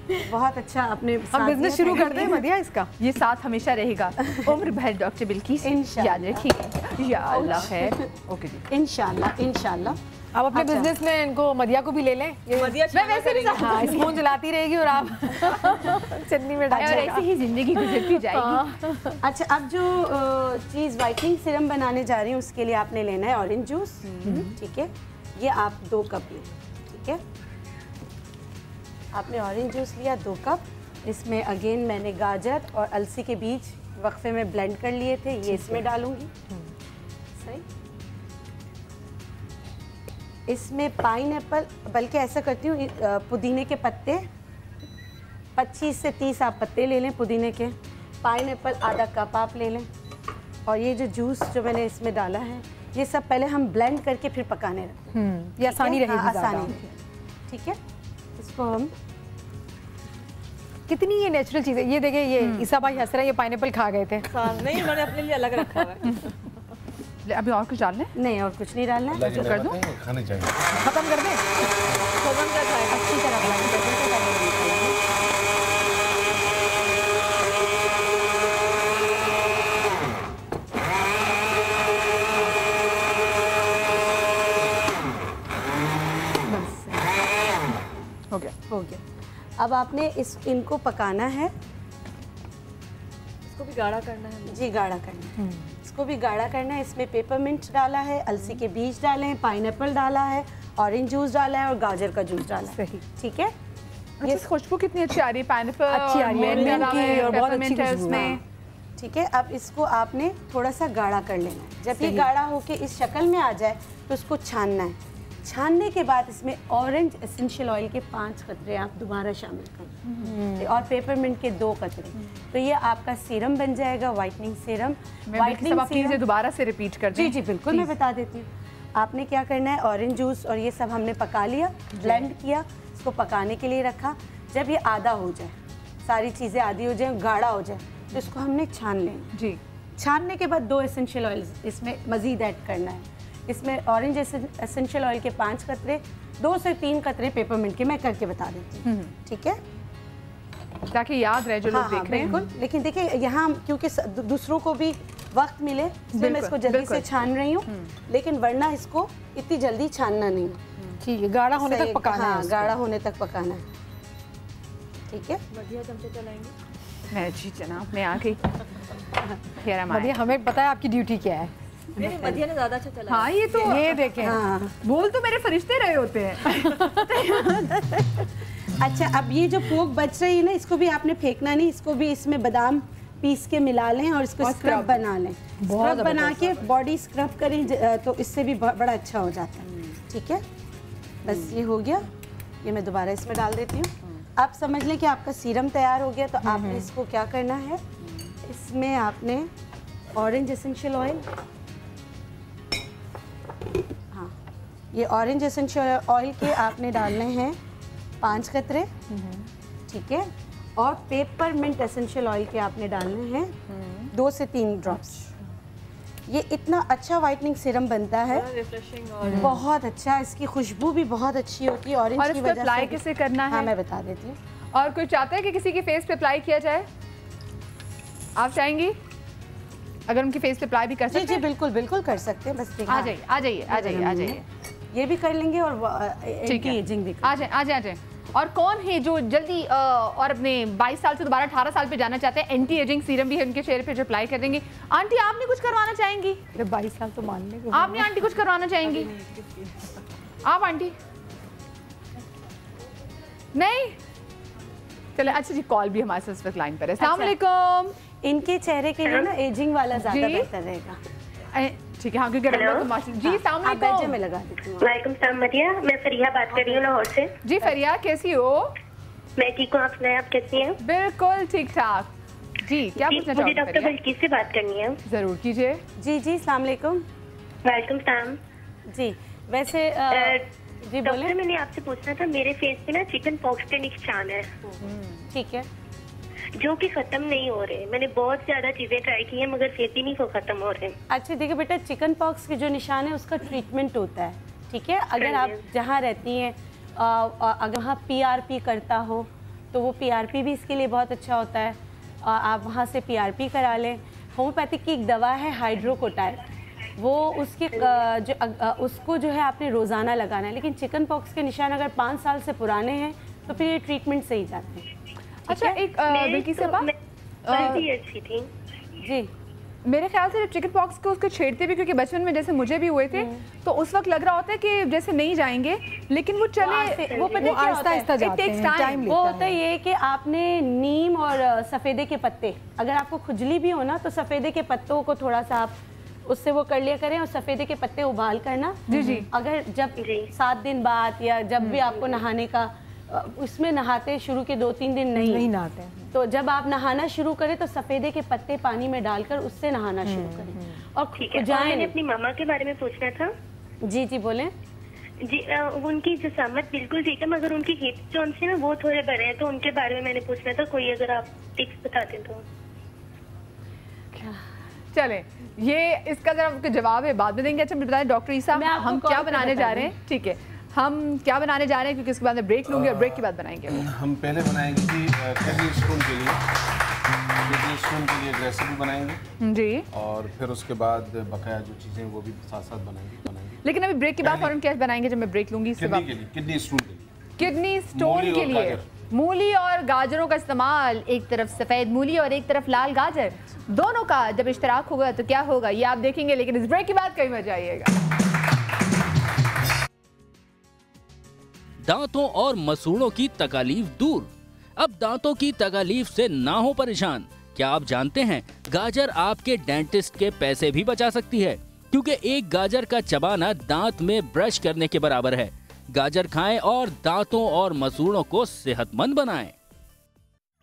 में बहुत अच्छा अपने हम बिजनेस शुरू कर दें मदिया इसका, ये साथ हमेशा रहेगा उम्र भर डॉक्टर बिल्किस, याद रखिए। या अल्लाह खैर। ओके जी, इंशाल्लाह। अब अपने बिजनेस में इनको मदिया को भी ले लें। मैं वैसे भी स्पून जलाती रहेगी और आप चटनी में डाल, ऐसे ही जिंदगी गुजरती जाएगी। अच्छा, अब जो चीज़ वाइटनिंग सीरम बनाने जा रही हूँ उसके लिए आपने लेना है ऑरेंज जूस। ठीक है, ये आप 2 कप लें। ठीक है, आपने ऑरेंज जूस लिया 2 कप। इसमें अगेन मैंने गाजर और अलसी के बीज वक्फे में ब्लेंड कर लिए थे, ये इसमें डालूंगी। सही, इसमें पाइनएप्पल, बल्कि ऐसा करती हूँ, पुदीने के पत्ते 25 से 30 आप पत्ते ले लें पुदीने के। पाइनएप्पल आधा कप आप ले लें। और ये जो जूस जो मैंने इसमें डाला है, ये सब पहले हम ब्लेंड करके फिर पकाने रखते हैं। ये आसानी रहेगी, आसानी। ठीक है, इसको हम कितनी ये नेचुरल चीज़ है। ये देखें, ये ईसा भाई हंस रहे हैं, ये पाइनएप्पल खा गए थे। नहीं, उन्होंने अपने लिए अलग रखा हुआ है। अभी और कुछ डालना है? नहीं, और कुछ नहीं डालना है। कर दूं? खाने चाहिए। खत्म कर दें? खत्म कर दें, अच्छी तरह ब्लेंड कर दें। हो गया। अब आपने इनको पकाना है। इसको भी गाढ़ा करना है? जी, गाढ़ा करना है। इसको भी गाढ़ा करना है। इसमें पेपरमिंट डाला है, अलसी के बीज डाले हैं, पाइनएप्पल डाला है, ऑरेंज जूस डाला है और गाजर का जूस डाला है। सही, ठीक है। ये खुशबू कितनी अच्छी आ रही है, पाइनएप्पल अच्छी आ रही है और बहुत अच्छी खुशबू है। ठीक है, अब इसको आपने थोड़ा सा गाढ़ा कर लेना है। जब ये गाढ़ा होके इस शक्ल में आ जाए तो इसको छानना है। छानने के बाद इसमें ऑरेंज एसेंशियल ऑयल के 5 कतरे आप दोबारा शामिल करें और पेपरमिंट के 2 कतरे। तो ये आपका सीरम बन जाएगा, वाइटनिंग सीरम। वाइटनिंग सीरम दोबारा से रिपीट कर दें। जी जी बिल्कुल, मैं बता देती हूँ। आपने क्या करना है, ऑरेंज जूस और ये सब हमने पका लिया, ब्लेंड किया, इसको पकाने के लिए रखा। जब ये आधा हो जाए, सारी चीज़ें आधी हो जाए, गाढ़ा हो जाए, तो इसको हमने छान लेना। जी, छानने के बाद 2 एसेंशियल ऑयल्स इसमें मज़ीद ऐड करना है। इसमें ऑरेंज एसेंशियल ऑयल के 5 कतरे, 2 से 3 कतरे पेपरमिंट के मैं करके बता देती हूँ। ठीक है, ताकि याद रहे जो लोग देख रहे हैं। बिल्कुल, लेकिन देखिए यहाँ क्योंकि दूसरों को भी वक्त मिले इसलिए मैं इसको जल्दी से छान रही हूँ, लेकिन वरना इसको इतनी जल्दी छानना नहीं। ठीक है, गाढ़ा होने तक पकाना है, गाढ़ा होने तक पकाना है। ठीक है, बढ़िया चमचे चलाएंगे। मैं जी जनाब मैं आ गई। बढ़िया, हमें पता है आपकी ड्यूटी क्या है। मध्य ने ज्यादा अच्छा चला। हाँ ये तो ये देखें, हाँ। बोल तो मेरे फरिश्ते रहे होते हैं। अच्छा, अब ये जो पोक बच रही है ना, इसको भी आपने फेंकना नहीं, इसको भी इसमें बादाम पीस के मिला लें और इसको स्क्रब बना लें। स्क्रब बना के बॉडी स्क्रब करें तो इससे भी बड़ा अच्छा हो जाता है। ठीक है, बस ये हो गया। ये मैं दोबारा इसमें डाल देती हूँ। आप समझ लें कि आपका सीरम तैयार हो गया। तो आपने इसको क्या करना है, इसमें आपने ऑरेंज एसेंशियल ऑयल, हाँ ये ऑरेंज एसेंशियल ऑयल के आपने डालने हैं 5 कतरे। ठीक है, और पेपरमिंट एसेंशियल ऑयल के आपने डालने हैं 2 से 3 ड्रॉप्स। ये इतना अच्छा वाइटनिंग सीरम बनता है, रिफ्रेशिंग और बहुत अच्छा। इसकी खुशबू भी बहुत अच्छी होती है ऑरेंज की वजह से। अप्लाई कैसे करना है? हाँ मैं बता देती हूँ। और कोई चाहता है कि किसी के फेस पे अप्लाई किया जाए? आप चाहेंगी अगर उनकी फेस पे अप्लाई भी कर सकते हैं? जी बिल्कुल बिल्कुल कर सकते हैं। बस आ जाइए आ जाइए आ जाइए आ जाइए, ये भी कर लेंगे और एंटी एजिंग भी। आ जाए आ जाए आ जाए। और कौन है जो जल्दी और अपने 22 साल से दोबारा 18 साल पे जाना चाहते हैं? एंटी एजिंग सीरम भी है उनके चेहरे पे जो अप्लाई कर देंगे। आंटी आपने कुछ करवाना चाहेंगी? 22 साल तो मान लेंगे। आपने आंटी कुछ करवाना चाहेंगी? आप आंटी नहीं? चले, अच्छा जी कॉल भी हमारे साथ लाइन पर है। अस्सलाम वालेकुम। इनके चेहरे के लिए ना एजिंग वाला ज्यादा बेहतर रहेगा। ठीक है, हाँ क्योंकि जी अस्सलाम वालेकुम। मैं लगा देती हूँ। वालेकुम सलाम मरिया, मैं फरिया बात कर रही हूँ लाहौर से। जी फरिया कैसी हो? मैं ठीक हूँ, आप सुनाएं आप कैसी हैं? बिल्कुल ठीक ठाक। जी क्या पूछना चाहोगे? मुझे डॉक्टर बल्कीस से बात करनी है। जरूर कीजिए। जी जी अस्सलाम वालेकुम। वालेकुम सलाम। जी वैसे जी डॉक्टर मैंने आपसे पूछना था, मेरे फेस पे ना चिकन पॉक्स के निशान है। ठीक है, जो कि खत्म नहीं हो रहे। मैंने बहुत ज्यादा चीजें ट्राई की हैं मगर फिर भी नहीं खत्म हो रहे। अच्छा देखिए बेटा, चिकन पॉक्स के जो निशान है उसका ट्रीटमेंट होता है। ठीक है, अगर आप जहाँ रहती हैं अगर वहाँ PRP करता हो तो वो PRP भी इसके लिए बहुत अच्छा होता है। आप वहाँ से PRP करा लें। होम्योपैथिक की एक दवा है हाइड्रोकोटाइल, वो उसके उसको जो है आपने रोज़ाना लगाना है। लेकिन चिकन पॉक्स के निशान अगर 5 साल से पुराने हैं तो फिर ये ट्रीटमेंट से ही जाते हैं। अच्छा एक बिल्की से बात अच्छी थी जी। मेरे ख्याल से जब चिकन पॉक्स को उसको छेड़ते भी, क्योंकि बचपन में जैसे मुझे भी हुए थे तो उस वक्त लग रहा होता है कि जैसे नहीं जाएंगे, लेकिन वो चले वो पता क्या होता है, वो होता है ये कि आपने नीम और सफ़ेदे के पत्ते, अगर आपको खुजली भी हो ना तो सफ़ेदे के पत्तों को थोड़ा सा आप उससे वो कर लिया करें और सफ़ेदे के पत्ते उबाल करना। जी जी। अगर जब 7 दिन बाद या जब भी आपको नहाने का, उसमें नहाते शुरू के 2-3 दिन नहीं नहाते, तो जब आप नहाना शुरू करें तो सफ़ेदे के पत्ते पानी में डालकर उससे नहाना शुरू करें। और ठीक है, मैंने अपनी मामा के बारे में पूछना था। जी जी बोलें। जी उनकी जिसामत बिल्कुल ठीक है मगर उनकी हिप्स जो उनसे ना वो थोड़े बड़े हैं, तो उनके बारे में मैंने पूछना था, कोई अगर आप टिप्स बताते तो। चले ये इसका जरा आपको जवाब है बाद में देंगे। अच्छा मुझे बताएं डॉक्टर ईसा, हम क्या बनाने जा रहे हैं? ठीक है, हम क्या बनाने जा रहे हैं क्योंकि इसके बाद में ब्रेक लूंगी और ब्रेक के बाद बनाएंगे। हम पहले बनाएंगे कि किडनी स्टोन के लिए एक रेसिपी बनाएंगे जी, और फिर उसके बाद बकाया जो चीज़ें वो भी साथ साथ बनाएंगे। लेकिन अभी ब्रेक के बाद फौरन क्या बनाएंगे जब मैं ब्रेक लूंगी? किडनी स्टोन के लिए, किडनी स्टोन के लिए मूली और गाजरों का इस्तेमाल। एक तरफ सफ़ेद मूली और एक तरफ लाल गाजर, दोनों का जब इश्तराक होगा तो क्या होगा ये आप देखेंगे, लेकिन इस ब्रेक के बाद कहीं मत जाइएगा। दांतों और मसूड़ों की तकलीफ दूर। अब दांतों की तकलीफ से ना हो परेशान। क्या आप जानते हैं गाजर आपके डेंटिस्ट के पैसे भी बचा सकती है, क्योंकि एक गाजर का चबाना दांत में ब्रश करने के बराबर है। गाजर खाएं और दांतों और मसूड़ों को सेहतमंद बनाएं।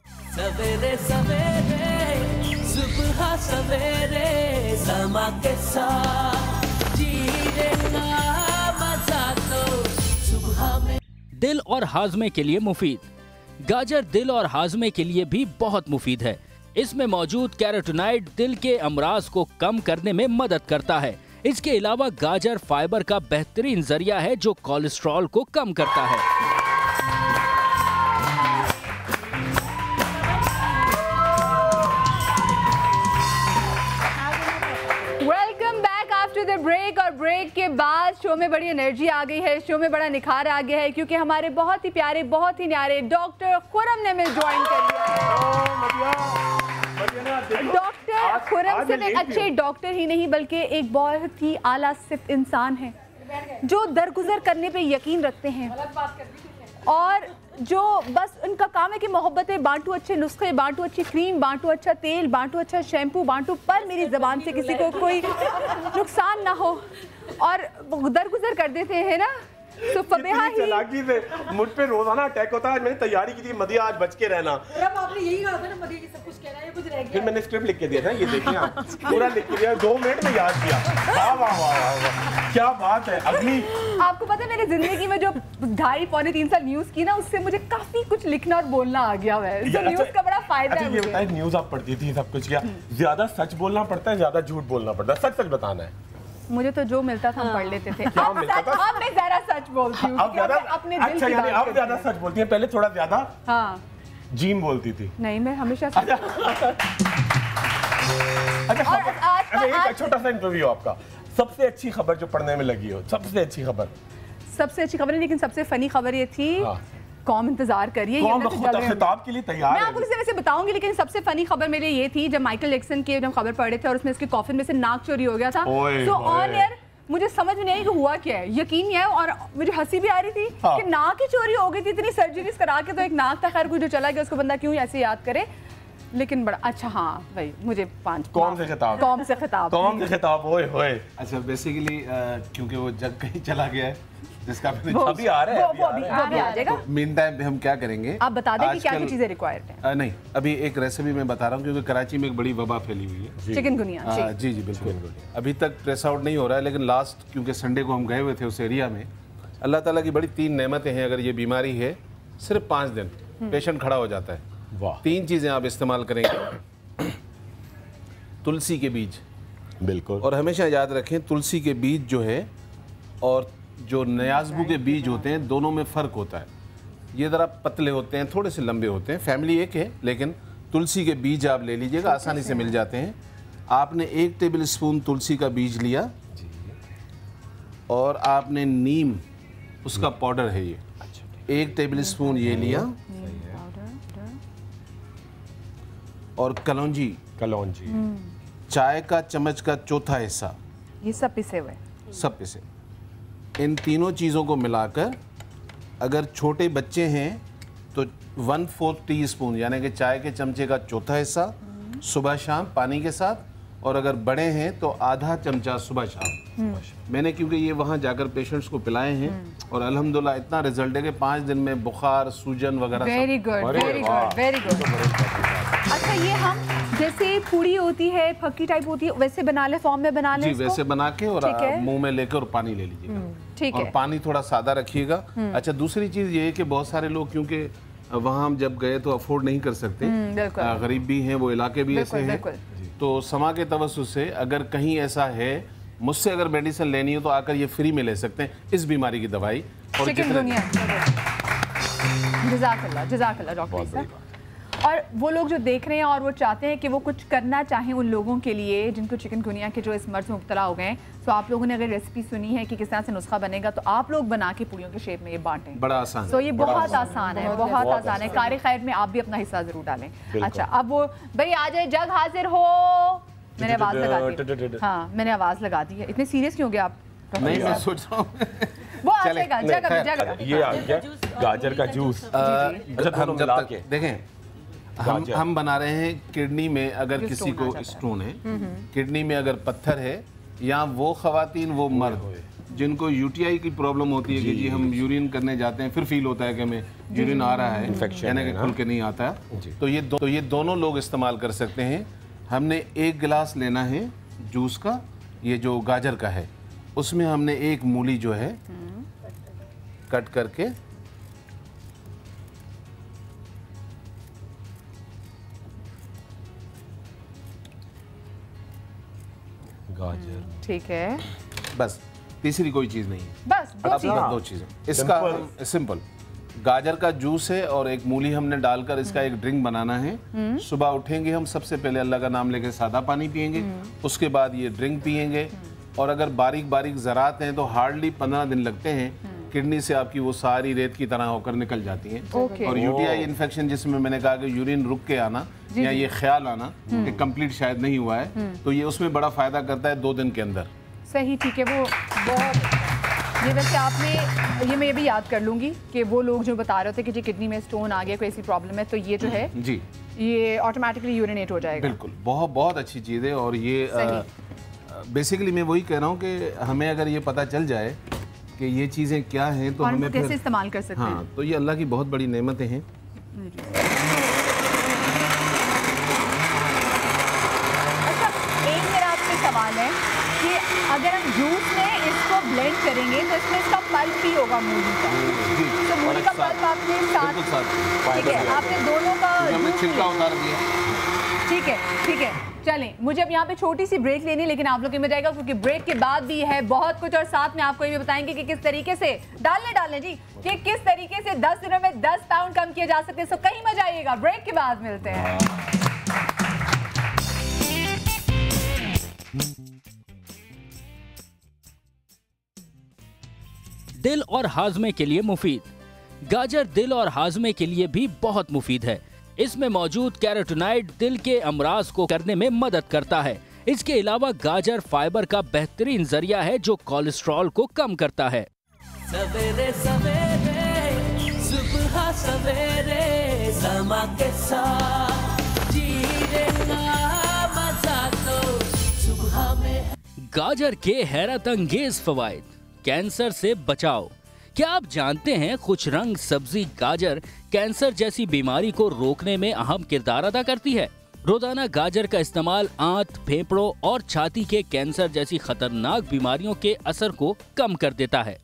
सवेरे सवेरे सुबह सवेरे समा के साथ जीने का मजा तो सुबह में। दिल और हाजमे के लिए मुफीद। गाजर दिल और हाजमे के लिए भी बहुत मुफीद है। इसमें मौजूद कैरोटीनॉइड दिल के अमराज को कम करने में मदद करता है। इसके अलावा गाजर फाइबर का बेहतरीन जरिया है जो कोलेस्ट्रॉल को कम करता है। शो में बड़ी एनर्जी आ गई है, शो में बड़ा निखार आ गया है, क्योंकि हमारे बहुत ही प्यारे, बहुत ही न्यारे डॉक्टर खुरम ने हमें ज्वाइन कर लिया। डॉक्टर खुरम सिर्फ एक अच्छे डॉक्टर ही नहीं बल्कि एक बहुत ही आला सिर्फ इंसान है जो दरगुजर करने पे यकीन रखते हैं और जो बस उनका काम है कि मोहब्बतें बांटू, अच्छे नुस्खे बांटू, अच्छी क्रीम बांटू, अच्छा तेल बांटू, अच्छा शैम्पू बांटू, पर मेरी ज़बान से किसी को कोई नुकसान ना हो और दरगुजर कर देते हैं ना। तो फबेहा ही चालाकी से मुझ पे रोजाना अटैक होता है। मैंने तैयारी की थी मदिया आज बच के रहना। आपने यही कहा था ना मदिया की सब कुछ कहना है, कुछ रह गया। फिर मैंने स्क्रिप्ट लिख के दिया था, ये देखिए आप, पूरा लिख के दिया, 2 मिनट में याद किया। वाह वाह वाह वाह, क्या बात है। अगली आपको पता है मेरी जिंदगी में जो 2.5-3 साल न्यूज की ना, उससे मुझे काफी कुछ लिखना और बोलना आ गया है। तो न्यूज का बड़ा फायदा है। ये बताइए, न्यूज आप पढ़ती थी, सब कुछ किया, ज्यादा सच बोलना पड़ता है, ज्यादा झूठ बोलना पड़ता है? सच सच बताना है। मुझे तो जो मिलता था हम पढ़ लेते थे। अब मैं ज्यादा सच बोलती हूँ अपने दिल की बात। अब ज्यादा सच बोलती है, पहले थोड़ा ज्यादा हाँ जीम बोलती थी। नहीं, मैं हमेशा अच्छा, एक छोटा सा इंटरव्यू आपका, सबसे अच्छी खबर जो पढ़ने में लगी हो, सबसे अच्छी खबर। सबसे अच्छी खबर है, लेकिन सबसे फनी खबर ये थी, कौम इंतजार करिए, खिताब के लिए तैयार मैं आपको वैसे बताऊंगी, लेकिन सबसे फनी खबर मेरे लिए ये थी जब माइकल जैक्सन की जब खबर पढ़ रहे थे और उसमें उसके कॉफिन में से नाक चोरी हो गया था। तो ऑन एयर मुझे समझ में नहीं आई कि हुआ क्या है, यकीन नहीं है, और मुझे हंसी भी आ रही थी कि नाक ही चोरी हो गई थी। इतनी सर्जरीज करा के तो एक नाक था, खैर कोई जो चला गया उसको बंदा क्यों ऐसे याद करे, लेकिन बड़ा अच्छा। हाँ भाई, मुझे 5 कौन से खिताब, कौन से खिताब, कौन से खिताब, ओए होए। अच्छा, बेसिकली क्योंकि वो जग कहीं चला गया है, जिसका अभी आ रहा है, अभी आ जाएगा। मीन टाइम हम क्या करेंगे, आप बता दें कि क्या क्या चीजें रिक्वायर्ड हैं। नहीं, अभी एक रेसिपी मैं बता रहा हूँ, क्योंकि कराची में एक बड़ी वबा फैली हुई है, चिकनगुनिया। जी जी बिल्कुल। अभी तक प्रेस आउट नहीं हो रहा है, लेकिन लास्ट क्योंकि संडे को हम गए हुए थे उस एरिया में, अल्लाह ताला की बड़ी 3 नेमतें हैं। अगर ये बीमारी है, सिर्फ 5 दिन पेशेंट खड़ा हो जाता है। वाह। 3 चीज़ें आप इस्तेमाल करेंगे। तुलसी के बीज, बिल्कुल, और हमेशा याद रखें तुलसी के बीज जो है और जो नयाजबू के बीज होते हैं, दोनों में फ़र्क होता है। ये ज़रा पतले होते हैं, थोड़े से लंबे होते हैं, फैमिली एक है, लेकिन तुलसी के बीज आप ले लीजिएगा, आसानी से मिल जाते हैं। आपने 1 टेबल स्पून तुलसी का बीज लिया और आपने नीम, उसका पाउडर है ये, 1 टेबल स्पून ये लिया, और कलौंजी चाय का चम्मच का 1/4 हिस्सा, ये सब पिसे हुए, सब पिसे। इन तीनों चीज़ों को मिलाकर, अगर छोटे बच्चे हैं तो 1/4 टीस्पून यानी कि चाय के चमचे का 1/4 हिस्सा सुबह शाम पानी के साथ, और अगर बड़े हैं तो आधा चमचा सुबह शाम। मैंने क्योंकि ये वहाँ जाकर पेशेंट्स को पिलाए हैं और अल्हम्दुलिल्लाह इतना रिजल्ट है कि 5 दिन में बुखार, सूजन वगैरह। Very good, very good, very good. अच्छा, ये हम जैसे पूड़ी होती है, फक्की टाइप होती है, वैसे बना ले, फॉर्म में बना ले जी, वैसे बना के और मुंह में लेकर और पानी ले लीजिएगा। ठीक है, और पानी थोड़ा सादा रखिएगा। अच्छा, दूसरी चीज़ ये है कि बहुत सारे लोग क्योंकि वहाँ हम जब गए तो अफोर्ड नहीं कर सकते, गरीब भी हैं, वो इलाके भी ऐसे हैं, तो समा के तवज्जुह से अगर कहीं ऐसा है, मुझसे अगर मेडिसिन लेनी हो तो आकर ये फ्री में ले सकते हैं, इस बीमारी की दवाई। और जज़ाकल्लाह डॉक्टर साहब। और वो लोग जो देख रहे हैं और वो चाहते हैं कि वो कुछ करना चाहें उन लोगों के लिए जिनको चिकनगुनिया के जो इस मर्ज में मुब्तला हो गए हैं, तो आप लोगों ने अगर रेसिपी सुनी है कि किस तरह से नुस्खा बनेगा, तो आप लोग बना के पूड़ियों के शेप में ये बांटें। बड़ा आसान, तो ये बहुत आसान है, बहुत आसान है। कार खैर में आप भी अपना हिस्सा जरूर डालें। अच्छा, अब वो भाई आ जाए, जग हाजिर हो। मैंने आवाज लगा दी, हाँ मैंने आवाज लगा दी है। इतने सीरियस क्यों हो गया आप? नहीं, मैं सोच रहा हूँ वो आ जाएगा, जग ये आ गया गाजर का जूस। देखें, हम बना रहे हैं किडनी में, अगर किसी को स्टोन है, किडनी में अगर पत्थर है, या वो खवातीन वो मर्द जिनको यूटीआई की प्रॉब्लम होती है कि जी हम यूरिन करने जाते हैं, फिर फील होता है कि हमें यूरिन आ रहा है, इन्फेक्शन यानी कि खुल के नहीं आता, तो ये दोनों लोग इस्तेमाल कर सकते हैं। हमने 1 गिलास लेना है जूस का, ये जो गाजर का है, उसमें हमने 1 मूली जो है कट करके गाजर, ठीक है, बस तीसरी कोई चीज़ नहीं है, बस 2 चीज़ें। इसका सिंपल गाजर का जूस है और 1 मूली हमने डालकर इसका एक ड्रिंक बनाना है। सुबह उठेंगे हम, सबसे पहले अल्लाह का नाम लेकर सादा पानी पिएंगे, उसके बाद ये ड्रिंक पिएंगे, और अगर बारीक बारीक ज़रात हैं तो हार्डली 15 दिन लगते हैं किडनी से आपकी वो सारी रेत की तरह होकर निकल जाती हैं। और यूटीआई इन्फेक्शन जिसमें मैंने कहा कि यूरिन रुक के आना या ये ख्याल आना कि कंप्लीट शायद नहीं हुआ है, तो ये उसमें बड़ा फ़ायदा करता है 2 दिन के अंदर। सही, ठीक है। वो बहुत ये वैसे आपने ये मैं भी याद कर लूँगी कि वो लोग जो बता रहे थे कि जी किडनी में स्टोन आ गया, कोई ऐसी प्रॉब्लम है, तो ये जो है जी ये ऑटोमेटिकली यूरिनेट हो जाएगा। बिल्कुल, बहुत बहुत अच्छी चीज़ है। और ये बेसिकली मैं वही कह रहा हूँ कि हमें अगर ये पता चल जाए कि ये चीज़ें क्या हैं तो हमें कैसे इस्तेमाल कर सकते हैं। हाँ, तो ये अल्लाह की बहुत बड़ी नेमतें हैं। अच्छा, एक मेरा आपसे सवाल है कि अगर हम जूस में इसको ब्लेंड करेंगे तो इसमें इसका पल्प भी होगा मूली का, तो मूली का पल्प आपने साथ, ठीक है, आपने दोनों का छिलका उतार दिया। ठीक है, ठीक है। चलें, मुझे अब यहाँ पे छोटी सी ब्रेक लेनी है, लेकिन आप लोग में जाएगा क्योंकि ब्रेक के बाद भी है बहुत कुछ, और साथ में आपको ये भी बताएंगे कि किस तरीके से डालने जी कि किस तरीके से 10 दिनों में 10 पाउंड कम किए जा सकते हैं। सो कहीं मत जाइएगा, ब्रेक के बाद मिलते हैं। दिल और हाजमे के लिए मुफीद। गाजर दिल और हाजमे के लिए भी बहुत मुफीद है। इसमें मौजूद कैरोटीनॉइड दिल के अमराज को करने में मदद करता है। इसके अलावा गाजर फाइबर का बेहतरीन जरिया है जो कोलेस्ट्रॉल को कम करता है। सवेरे सवेरे सुबह सवेरे समा के साथ जीने का मजा तो सुबह में। गाजर के हैरत अंगेज फवाइद। कैंसर से बचाव। क्या आप जानते हैं कुछ रंग सब्जी गाजर कैंसर जैसी बीमारी को रोकने में अहम किरदार अदा करती है। रोजाना गाजर का इस्तेमाल आंत, फेफड़ों और छाती के कैंसर जैसी खतरनाक बीमारियों के असर को कम कर देता है।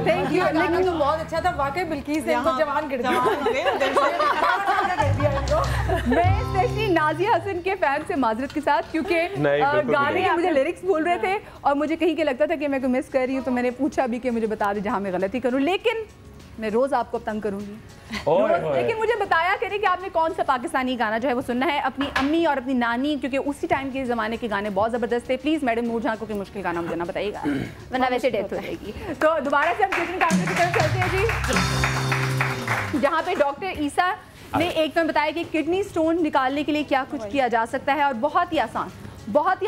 Thank you. लेकिन तो बहुत अच्छा था वाकई, बिल्किस ने इनको जवान कर दिया। मैं स्पेशली नाजिया हसन के फैन से माजरत के साथ, क्योंकि गाने के मुझे लिरिक्स बोल रहे थे और मुझे कहीं के लगता था कि मैं को मिस कर रही हूँ, तो मैंने पूछा भी कि मुझे बता दे जहाँ मैं गलती करूँ। लेकिन मैं रोज आपको तंग करूंगी रोज। लेकिन मुझे बताया करें कि आपने कौन सा पाकिस्तानी गाना जो है वो सुनना है अपनी अम्मी और अपनी नानी, क्योंकि उसी टाइम के ज़माने के गाने बहुत ज़बरदस्त थे। प्लीज़ मैडम नूरजहां को कोई मुश्किल गाना मुझे ना बताइएगा, वरना वैसे डेथ हो जाएगी। तो दोबारा से हम किचन काउंटर की तरफ चलते हैं जी, जहाँ पे डॉक्टर ईसा ने एक तो बताया कि किडनी स्टोन निकालने के लिए क्या कुछ किया जा सकता है, और बहुत ही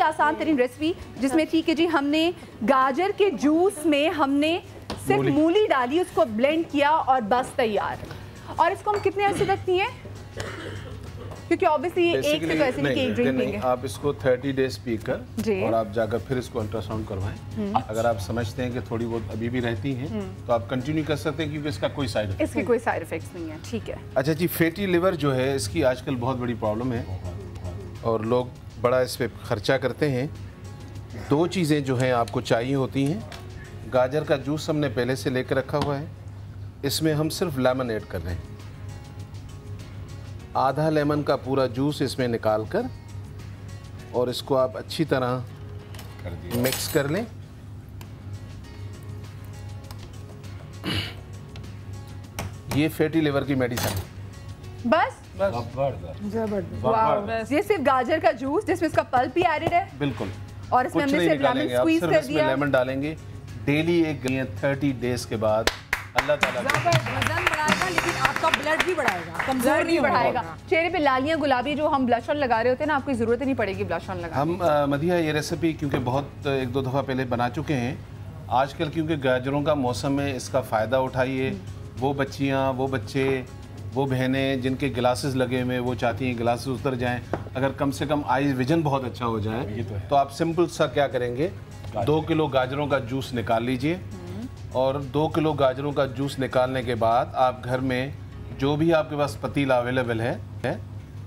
आसान तरीन रेसिपी जिसमें थी कि जी हमने गाजर के जूस में हमने सिर्फ मूली डाली, उसको ब्लेंड किया और बस तैयार। और इसको हम कितने अर्से तक पिए, क्योंकि ऑब्वियसली एक से तो ऐसे नहीं कि एक ड्रिंक लेंगे। आप इसको 30 डेज पीकर और आप जाकर फिर इसको अल्ट्रासाउंड करवाएं। अगर आप समझते हैं कि थोड़ी बहुत अभी भी रहती हैं तो आप कंटिन्यू कर सकते हैं, क्योंकि इसका कोई साइड इसके कोई साइड इफेक्ट्स नहीं है। ठीक है। अच्छा जी, फैटी लिवर जो है इसकी आजकल बहुत बड़ी प्रॉब्लम है और लोग बड़ा इस पर खर्चा करते हैं। 2 चीज़ें जो हैं आपको चाहिए होती हैं। गाजर का जूस हमने पहले से लेकर रखा हुआ है, इसमें हम सिर्फ लेमन ऐड कर रहे हैं। आधा लेमन का पूरा जूस इसमें निकाल कर और इसको आप अच्छी तरह मिक्स कर लें। ये फैटी लिवर की मेडिसिन बस जबरदस्त। ये सिर्फ गाजर का जूस जिसमें इसका पल्प भी एडेड है, बिल्कुल, और इसमें हमने सिर्फ लेमन स्क्वीज कर दिया, लेमन डालेंगे। डेली एक 30 डेज के बाद अल्लाह ताला वजन बढ़ाएगा, लेकिन आपका ब्लड भी बढ़ाएगा, कमजोर नहीं बढ़ाएगा। चेहरे पे लालियां गुलाबी जो हम ब्लश ऑन लगा रहे होते हैं ना, आपको जरूरत ही नहीं पड़ेगी ब्लश ऑन लगाने। हम मदिया ये रेसिपी क्योंकि बहुत 1-2 दफ़ा पहले बना चुके हैं। आजकल क्योंकि गाजरों का मौसम है, इसका फ़ायदा उठाइए। वो बच्चियाँ, वो बच्चे, वो बहनें जिनके ग्लासेस लगे हुए, वो चाहती हैं ग्लासेस उतर जाएं। अगर कम से कम आई विजन बहुत अच्छा हो जाए तो आप सिंपल सा क्या करेंगे, 2 किलो गाजरों का जूस निकाल लीजिए और 2 किलो गाजरों का जूस निकालने के बाद आप घर में जो भी आपके पास पतीला अवेलेबल है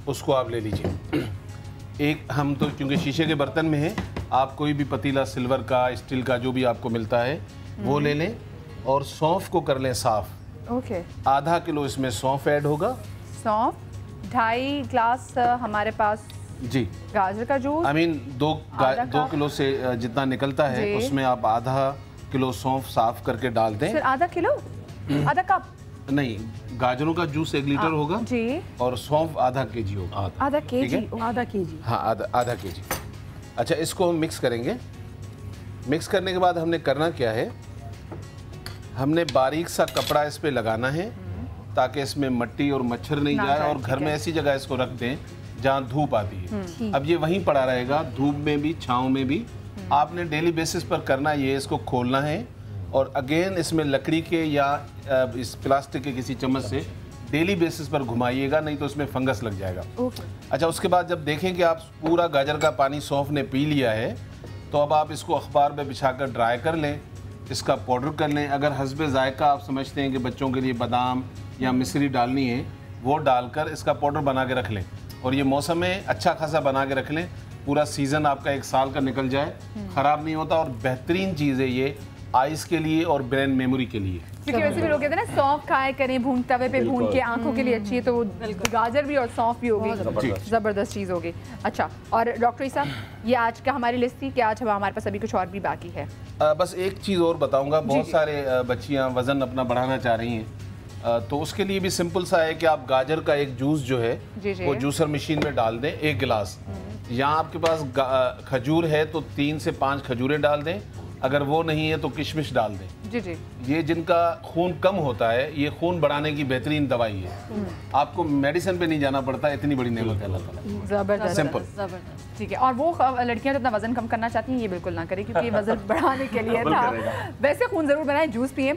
उसको आप ले लीजिए। एक हम तो क्योंकि शीशे के बर्तन में है, आप कोई भी पतीला सिल्वर का, स्टील का, जो भी आपको मिलता है वो ले लें और सौंफ को कर लें साफ़। ओके। आधा किलो इसमें सौंफ ऐड होगा। सौंफ 2.5 ग्लास हमारे पास जी गाजर का जूस। I mean, 2 किलो से जितना निकलता है उसमें आप आधा किलो सौंफ साफ करके डाल दें। सर आधा किलो, आधा कप नहीं, गाजरों का जूस 1 लीटर होगा जी, और सौंफ आधा केजी होगा। आधा केजी हाँ, आधा केजी। अच्छा, इसको हम मिक्स करेंगे। मिक्स करने के बाद हमने करना क्या है, हमने बारीक सा कपड़ा इस पे लगाना है ताकि इसमें मिट्टी और मच्छर नहीं जाए, और घर में ऐसी जगह इसको रख दें जहाँ धूप आती है। अब ये वहीं पड़ा रहेगा, धूप में भी, छाँव में भी। आपने डेली बेसिस पर करना ये, इसको खोलना है और अगेन इसमें लकड़ी के या इस प्लास्टिक के किसी चम्मच से डेली बेसिस पर घुमाइएगा, नहीं तो इसमें फंगस लग जाएगा। अच्छा, उसके बाद जब देखें कि आप पूरा गाजर का पानी सौंफ ने पी लिया है तो अब आप इसको अखबार में बिछाकर ड्राई कर लें, इसका पाउडर कर लें। अगर हस्बे जायका आप समझते हैं कि बच्चों के लिए बादाम या मिश्री डालनी है, वो डालकर इसका पाउडर बना के रख लें और ये मौसम में अच्छा खासा बना के रख लें। पूरा सीज़न आपका 1 साल का निकल जाए, ख़राब नहीं होता, और बेहतरीन चीज़ है ये आइस के लिए और ब्रेन मेमोरी के लिए। क्योंकि वैसे भी लोग कहते हैं ना सौंफ खाए करें, भून तवे पे भून के आंखों के लिए अच्छी है, तो वो गाजर भी और सौंफ भी होगी, ज़बरदस्त चीज़ होगी। अच्छा, और डॉक्टर साहब, ये आज का हमारी लिस्ट थी कि आज हमारे पास अभी कुछ और भी बाकी है? बस एक चीज़ और बताऊंगा। बहुत सारे बच्चियां वज़न अपना बढ़ाना चाह रही हैं, तो उसके लिए भी सिंपल सा है कि आप गाजर का एक जूस जो है वो जूसर मशीन में डाल दें, 1 गिलास। यहाँ आपके पास खजूर है तो 3 से 5 खजूरें डाल दें, अगर वो नहीं है तो किशमिश डाल दें। जी जी। ये जिनका खून कम होता है, ये खून बढ़ाने की बेहतरीन दवाई है। आपको मेडिसिन पे नहीं जाना पड़ता, इतनी बड़ी नेमत है अल्लाह ताला। जबरदस्त, सिंपल, ठीक है। और वो लड़कियां जो अपना वजन कम करना चाहती हैं, ये बिल्कुल ना करें, क्योंकि ये वजन बढ़ाने के लिए था। वैसे खून जरूर बनाएं, जूस पिए।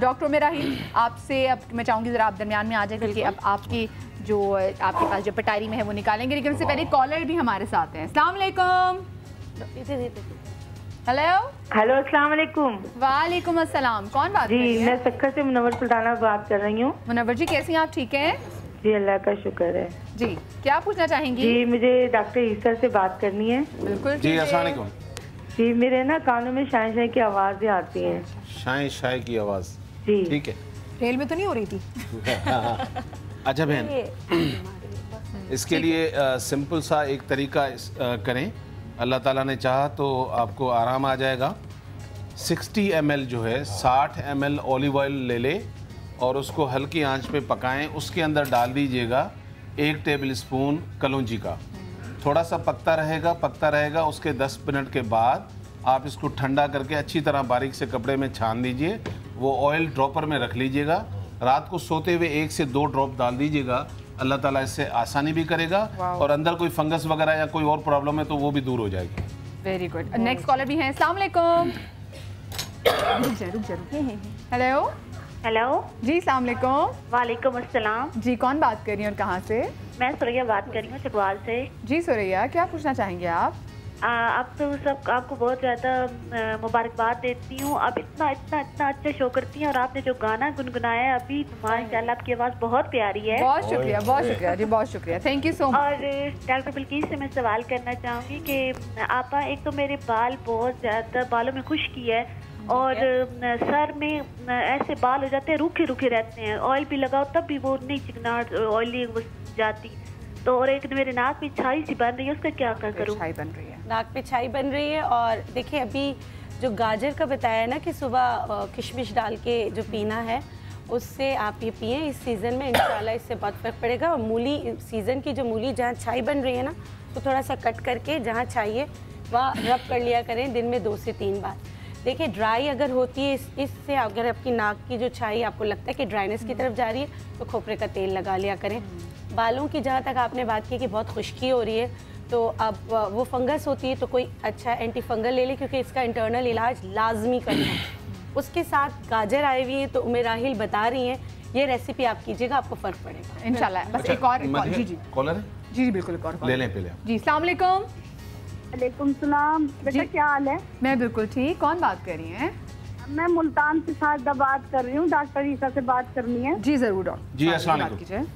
डॉक्टर मेरा ही आपसे अब मैं चाहूँगी ज़रा आप दरमियान में आ जाए, क्योंकि अब आपकी जो आपके पास जो पटारी में है वो निकालेंगे, लेकिन उससे पहले कॉलर भी हमारे साथ हैं। अस्सलाम वालेकुम। हेलो हेलो, अस्सलाम वालेकुम। वालेकुम अस्सलाम। कौन बात कर रही है? मैं सक्खर से मुनव्वर सुल्ताना बात कर रही हूँ। मुनव्वर जी, कैसी हैं आप? ठीक हैं जी, अल्लाह का शुक्र है। जी, क्या पूछना चाहेंगी? जी, मुझे डॉक्टर ईसा से बात करनी है। बिल्कुल जी, अस्सलाम वालेकुम। जी, मेरे ना कानों में शाय शाय की आवाज़ें आती हैं। शाय शाय की आवाज़? जी, ठीक है। रेल में तो नहीं हो रही थी? अच्छा बहन, इसके लिए सिंपल सा एक तरीका करें, अल्लाह ताला ने चाहा तो आपको आराम आ जाएगा। 60 ml जो है, 60 ml ऑलिव ऑयल ले ले और उसको हल्की आंच पे पकाएं। उसके अंदर डाल दीजिएगा 1 टेबल स्पून कलौंजी का। थोड़ा सा पकता रहेगा। उसके 10 मिनट के बाद आप इसको ठंडा करके अच्छी तरह बारीक से कपड़े में छान दीजिए। वो ऑयल ड्रॉपर में रख लीजिएगा। रात को सोते हुए 1 से 2 ड्रॉप डाल दीजिएगा। अल्लाह ताला इससे आसानी भी करेगा और अंदर कोई फंगस वगैरह या कोई और प्रॉब्लम है तो वो भी दूर हो जाएगी। Very good. नेक्स्ट कॉलर भी है। अस्सलाम वालेकुम। हेलो हेलो जी, अस्सलाम वालेकुम। वालेकुम अस्सलाम जी, कौन बात कर रही हैं और कहाँ से? मैं सुरैया बात कर रही हूँ चकवाल से। जी सुरैया, क्या पूछना चाहेंगे आप? आप तो सब आपको बहुत ज़्यादा मुबारकबाद देती हूँ। आप इतना इतना इतना अच्छा शो करती हैं और आपने जो गाना गुनगुनाया है अभी, माशाल्लाह आपकी आवाज़ बहुत प्यारी है। बहुत शुक्रिया जी, बहुत शुक्रिया, थैंक यू सो मच। और डॉक्टर बिल्किस से मैं सवाल करना चाहूँगी कि आपा, एक तो मेरे बाल बहुत ज़्यादा, बालों में खुश्की है और सर में ऐसे बाल हो जाते हैं, रूखे रूखे रहते हैं। ऑयल भी लगाओ तब भी वो नहीं चिकनाहट ऑयली वो जाती। तो और एक मेरे नाक में छाई सी बन रही है, उसका क्या करूँ? छाई बन रही है, नाक पे छाई बन रही है। और देखिए अभी जो गाजर का बताया ना कि सुबह किशमिश डाल के जो पीना है, उससे आप ये पिएं इस सीज़न में, इंशाल्लाह इससे बहुत फ़र्क पड़ेगा। और मूली सीज़न की जो मूली जहाँ छाई बन रही है ना, तो थोड़ा सा कट करके जहाँ चाहिए वहाँ रब कर लिया करें दिन में 2 से 3 बार। देखिए ड्राई अगर होती है इससे, अगर आपकी नाक की जो छाई आपको लगता है कि ड्राइनेस की तरफ जा रही है, तो खोपरे का तेल लगा लिया करें। बालों की जहाँ तक आपने बात की कि बहुत खुश्की हो रही है, तो अब वो फंगस होती है तो कोई अच्छा एंटी फंगल ले लें, क्योंकि इसका इंटरनल इलाज लाजमी करना है। उसके साथ गाजर आई हुई है तो उमेराहिल बता रही हैं, ये रेसिपी आप कीजिएगा, आपको फ़र्क पड़ेगा इंशाल्लाह। बस एक और जी कॉलर है जी बिल्कुल, एक और ले लें पहले जी। अस्सलाम वालेकुम। वालेकुम सलाम। बेटा क्या हाल है? मैं बिल्कुल ठीक। कौन बात कर रही हैं? मैं मुल्तान से साजदा बात कर रही हूँ। डॉक्टर ईसा से बात करनी है। जी जरूर डॉक्टर जी। अस्सलाम वालेकुम।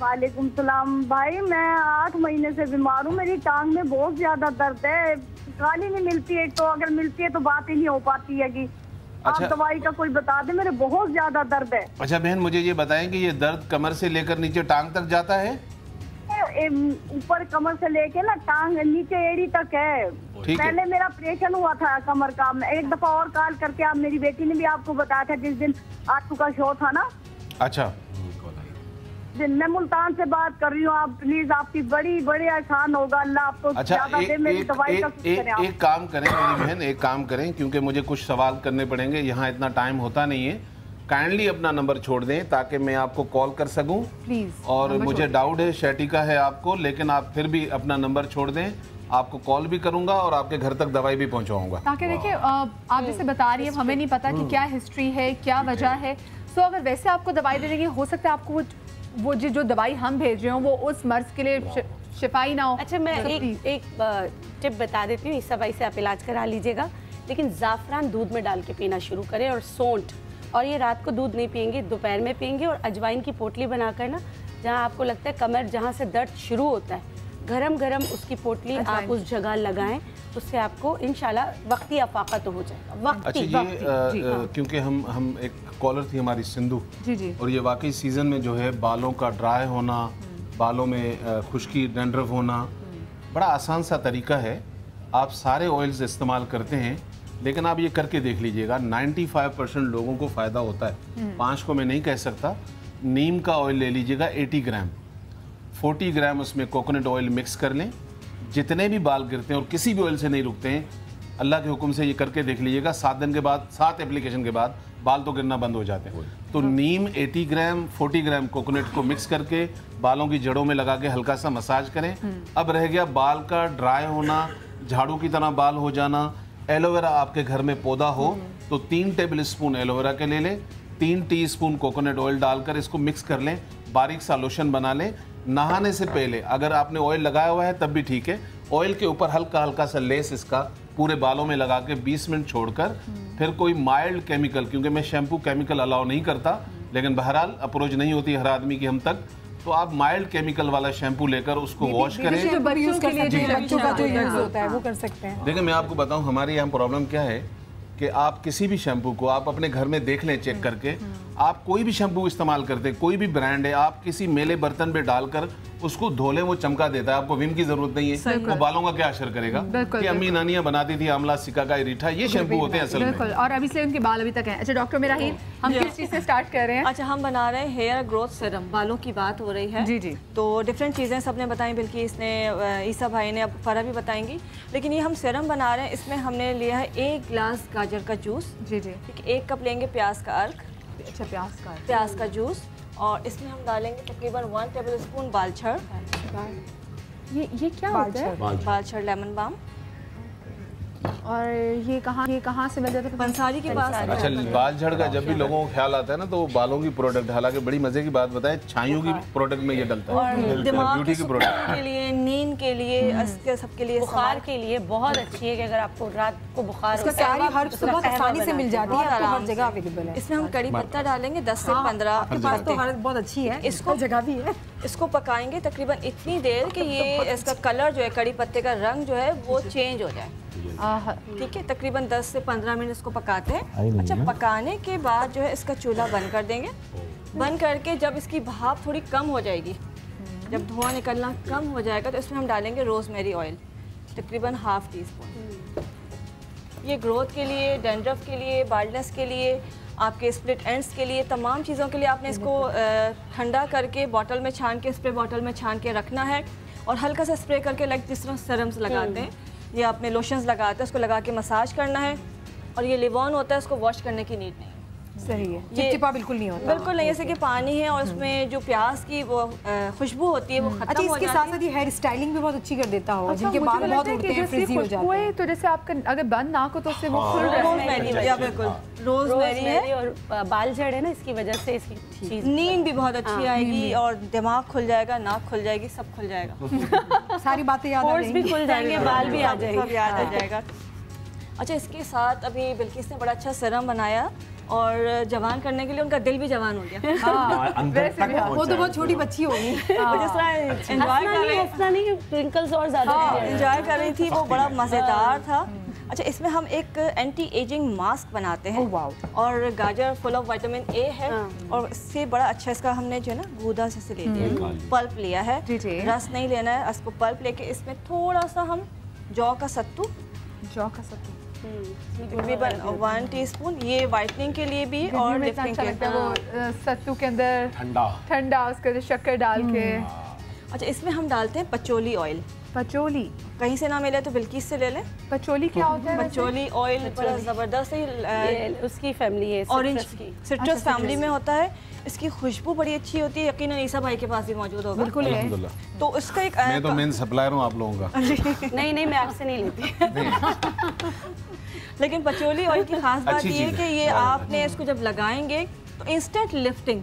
वालेकुम सलाम। भाई मैं 8 महीने से बीमार हूँ। मेरी टांग में बहुत ज्यादा दर्द है, काली नहीं मिलती है, तो अगर मिलती है तो बात ही नहीं हो पाती है कि अच्छा, आप दवाई का कोई बता दे, मेरे बहुत ज्यादा दर्द है। अच्छा बहन, मुझे ये बताएं कि ये दर्द कमर से लेकर नीचे टांग तक जाता है? ऊपर कमर से लेके ना टांग नीचे एड़ी तक है। पहले मेरा ऑपरेशन हुआ था कमर का। एक दफा और कॉल करके आप, मेरी बेटी ने भी आपको बताया था जिस दिन आटू का शो था ना। अच्छा, मैं मुल्तान से बात कर रही हूँ। आप प्लीज, आपकी बड़ी आसान होगा, अल्लाह आपको ज्यादा दे। मेरी दवाई का एक काम करें मेरी बहन, एक काम करें, क्योंकि मुझे कुछ सवाल करने पड़ेंगे, यहाँ इतना टाइम होता नहीं है। काइंडली अपना नंबर छोड़ दें ताकि मैं आपको कॉल कर सकूं प्लीज। और मुझे डाउट है शैटिका है आपको, लेकिन आप फिर भी अपना नंबर छोड़ दें, आपको कॉल भी करूंगा और आपके घर तक दवाई भी पहुंचाऊंगा। ताकि देखिए आप जैसे बता रही है, हमें नहीं पता कि क्या हिस्ट्री है, क्या वजह है। सो अगर वैसे आपको दवाई दे देंगे, हो सकता है आपको वो जो दवाई हम भेज रहे हो वो उस मर्ज के लिए शिफाई ना हो। अच्छा मैं एक टिप बता देती हूँ। इस दवाई से आप इलाज करा लीजिएगा, लेकिन ज़ाफ़रान दूध में डाल के पीना शुरू करें और सौंठ। और ये रात को दूध नहीं पियेंगे, दोपहर में पियेंगे। और अजवाइन की पोटली बनाकर ना, जहाँ आपको लगता है कमर जहाँ से दर्द शुरू होता है, गरम गरम उसकी पोटली आप उस जगह लगाएं, उससे आपको इंशाल्लाह वक्ती अफाका तो हो जाएगा। अच्छा ये क्योंकि हम एक कॉलर थी हमारी सिंधु जी, और ये वाकई सीज़न में जो है बालों का ड्राई होना, बालों में खुश्की, डैंड्रफ होना, बड़ा आसान सा तरीका है। आप सारे ऑयल्स इस्तेमाल करते हैं, लेकिन आप ये करके देख लीजिएगा, 95% लोगों को फ़ायदा होता है। 5 को मैं नहीं कह सकता। नीम का ऑयल ले लीजिएगा 80 ग्राम, 40 ग्राम उसमें कोकोनट ऑयल मिक्स कर लें। जितने भी बाल गिरते हैं और किसी भी ऑयल से नहीं रुकते हैं, अल्लाह के हुक्म से ये करके देख लीजिएगा। 7 दिन के बाद, 7 एप्लीकेशन के बाद बाल तो गिरना बंद हो जाते हैं। तो नीम 80 ग्राम, 40 ग्राम कोकोनट को मिक्स करके बालों की जड़ों में लगा के हल्का सा मसाज करें। अब रह गया बाल का ड्राई होना, झाड़ू की तरह बाल हो जाना। एलोवेरा आपके घर में पौधा हो तो 3 टेबल स्पून एलोवेरा के ले लें, 3 टीस्पून कोकोनट ऑयल डालकर इसको मिक्स कर लें, बारीक सा लोशन बना लें। नहाने से पहले अगर आपने ऑयल लगाया हुआ है तब भी ठीक है, ऑयल के ऊपर हल्का हल्का सा लेस इसका पूरे बालों में लगा के 20 मिनट छोड़कर फिर कोई माइल्ड केमिकल, क्योंकि मैं शैम्पू केमिकल अलाउ नहीं करता, लेकिन बहरहाल अप्रोच नहीं होती हर आदमी की हम तक, तो आप माइल्ड केमिकल वाला शैम्पू लेकर उसको वॉश करें। जो बच्चों के लिए बच्चों का जो यूज होता है वो कर सकते हैं। देखिए मैं आपको बताऊं हमारे यहाँ प्रॉब्लम क्या है कि आप किसी भी शैम्पू को आप अपने घर में देख लें चेक करके, आप कोई भी शैम्पू इस्तेमाल करते हैं, कोई भी ब्रांड है, आप किसी मेले बर्तन पे डालकर उसको धो लें, वो चमका देता है। आपको विम की जरूरत नहीं है, वो बालों का क्या असर करेगा? कि अम्मी नानियां बनाती थी आंवला, सिकाकाई, रीठा, ये शैम्पू होते हैं असल में। और अभी से उनके बाल अभी तक हैं। अच्छा डॉक्टर मेराहीन, हम किस चीज़ से स्टार्ट कर रहे हैं? अच्छा, हम बना रहे हैं हेयर ग्रोथ सीरम। बालों की बात हो रही है जी जी, तो डिफरेंट चीज़ें सबने बताई, बल्कि इसने ईसा भाई ने, अब फरा भी बताएंगी। लेकिन ये हम सीरम बना रहे हैं, इसमें हमने लिया है 1 गिलास गाजर का जूस। जी जी, ठीक है, 1 कप लेंगे प्याज का अर्क। अच्छा, प्याज का जूस, और इसमें हम डालेंगे तकरीबन 1 टेबल स्पून बालछड़। ये क्या होता है? बालछड़ लेमन बाम। और ये कहाँ से मिल जाता है? पंसारी के पास। अच्छा, बाल झड़ का जब भी लोगों को ख्याल आता है ना, तो वो बालों की प्रोडक्ट, हालांकि बड़ी मजे की बात बताएं, छाइयों की प्रोडक्ट में ये डलता है। और दिमाग ब्यूटी की प्रोडक्ट के लिए, नींद के लिए, इसके सबके लिए, बुखार के लिए बहुत अच्छी है कि अगर आपको रात को बुखार इसका सारी हर्ब्स तो बहुत आसानी से मिल जाती है, आपको हर जगह अवेलेबल है। इसमें हम कड़ी पत्ता डालेंगे 10 से 15। आपके पास तो हर्ब्स बहुत अच्छी है, इसको जगह भी है। इसको पकाएंगे तकरीबन इतनी देर कि ये इसका कलर जो है, कड़ी पत्ते का रंग जो है वो चेंज हो जाए। ठीक है, तकरीबन 10 से 15 मिनट इसको पकाते हैं। अच्छा, पकाने के बाद जो है इसका चूल्हा बंद कर देंगे। बंद करके जब इसकी भाप थोड़ी कम हो जाएगी, जब धुआं निकलना कम हो जाएगा, तो इसमें हम डालेंगे रोजमेरी ऑयल तकरीबन ½ टीस्पून। ये ग्रोथ के लिए, डैंड्रफ के लिए, बाल्डनेस के लिए, आपके स्प्लिट एंड्स के लिए, तमाम चीज़ों के लिए आपने इसको ठंडा करके बॉटल में छान के, स्प्रे बॉटल में छान के रखना है। और हल्का सा स्प्रे करके, लाइक जिस तरह सीरम्स लगाते हैं या अपने लोशंस लगाते हैं, उसको लगा के मसाज करना है। और ये लिवॉन होता है, उसको वॉश करने की नीड नहीं। सही है, चिपचिपा बिल्कुल नहीं होता। बिल्कुल नहीं, जैसे कि पानी है और उसमें जो प्याज की वो खुशबू होती है वो खत्म हो जाती है। इसके साथ साथ ये हेयर स्टाइलिंग भी बहुत अच्छी कर देता होगा, जिनके बाल बहुत उड़ते हैं, फ्रिजी हो जाते हैं। तो जैसे आपका अगर बंद ना हो तो उससे वो फुल रोजमेरी है और बाल झड़ है ना, इसकी वजह से इसकी चीज नींद भी बहुत अच्छी आएगी और दिमाग खुल जाएगा, नाक खुल जाएगी, सब खुल जाएगा। सारी बातें याद आ जाएंगी, भी खुल जाएंगे, बाल भी आ जाएंगे, सब याद आ जाएगा। अच्छा, इसके साथ अभी बिल्किस ने बड़ा अच्छा सीरम बनाया और जवान करने के लिए उनका दिल भी जवान हो गया। वो तो बहुत छोटी बच्ची होगी, जिस तरह एंजॉय और ज्यादा एंजॉय कर रही थी, वो बड़ा मज़ेदार था। अच्छा, इसमें हम एक एंटी एजिंग मास्क बनाते हैं। और गाजर फुल ऑफ विटामिन ए है और इससे बड़ा अच्छा, इसका हमने जो है ना गूदा से ले लिया, पल्प लिया है, रस नहीं लेना है। इसको पल्प लेके इसमें थोड़ा सा हम जौ का सत्तू तकरीबन 1 टीस्पून, ये वाइटनिंग के लिए भी और लिफ्टिंग के लिए। वो सत्तू के अंदर ठंडा उसके शक्कर डाल के। अच्छा, इसमें हम डालते हैं पचोली ऑयल। पचोली कहीं से ना मिले तो बिल्किस से ले लें। पचोली क्या होता है? पचोली ऑयल बड़ा ज़बरदस्त है, उसकी फैमिली है, ऑरेंज सिट्रस फैमिली में होता है। इसकी खुशबू बड़ी अच्छी होती है, यकीनन ईसा भाई के पास भी मौजूद होगा। बिल्कुल है। तो इसका एक, मैं तो मेन सप्लायर हूँ आप लोगों का। नहीं, मैं आपसे नहीं लेती। लेकिन पचोली ऑयल की खास बात ये है कि ये आपने इसको जब लगाएंगे तो इंस्टेंट लिफ्टिंग,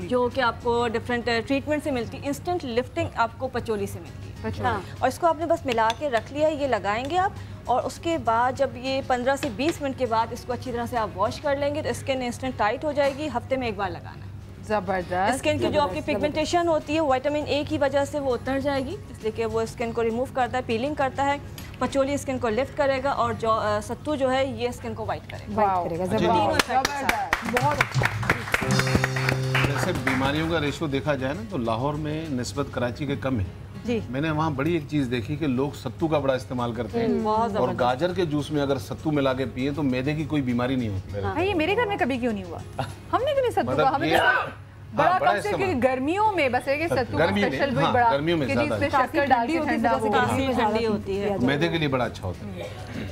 जो कि आपको डिफरेंट ट्रीटमेंट से मिलती है, इंस्टेंट लिफ्टिंग आपको पचोली से मिलती है। और इसको आपने बस मिला के रख लिया, ये लगाएंगे आप। और उसके बाद जब ये 15 से 20 मिनट के बाद इसको अच्छी तरह से आप वॉश कर लेंगे तो स्किन इंस्टेंट टाइट हो जाएगी। हफ्ते में 1 बार लगाना है। जबरदस्त। स्किन की जो आपकी पिगमेंटेशन होती है विटामिन ए की वजह से वो उतर जाएगी, इसलिए कि वो स्किन को रिमूव करता है, पीलिंग करता है। पचोली स्किन को लिफ्ट करेगा और जो सत्तू जो है ये स्किन को वाइट करेगा। बहुत अच्छा। जैसे बीमारियों का रेशो देखा जाए ना, तो लाहौर में निस्बत कराची के कम है जी। मैंने वहाँ बड़ी एक चीज़ देखी कि लोग सत्तू का बड़ा इस्तेमाल करते हैं और गाजर के जूस में अगर सत्तू मिला के पिए तो मैदे की कोई बीमारी नहीं होती। ये मेरे घर में कभी क्यों नहीं हुआ? हमने क्यों नहीं सत्तू का? हमें बड़ा कम से कम गर्मियों में बस एक सत्तू का स्पेशल भी बड़ा, गर्मियों में ज़्यादा शक्कर डाल के ठंडी होती है, मैदे के लिए बड़ा अच्छा होता है।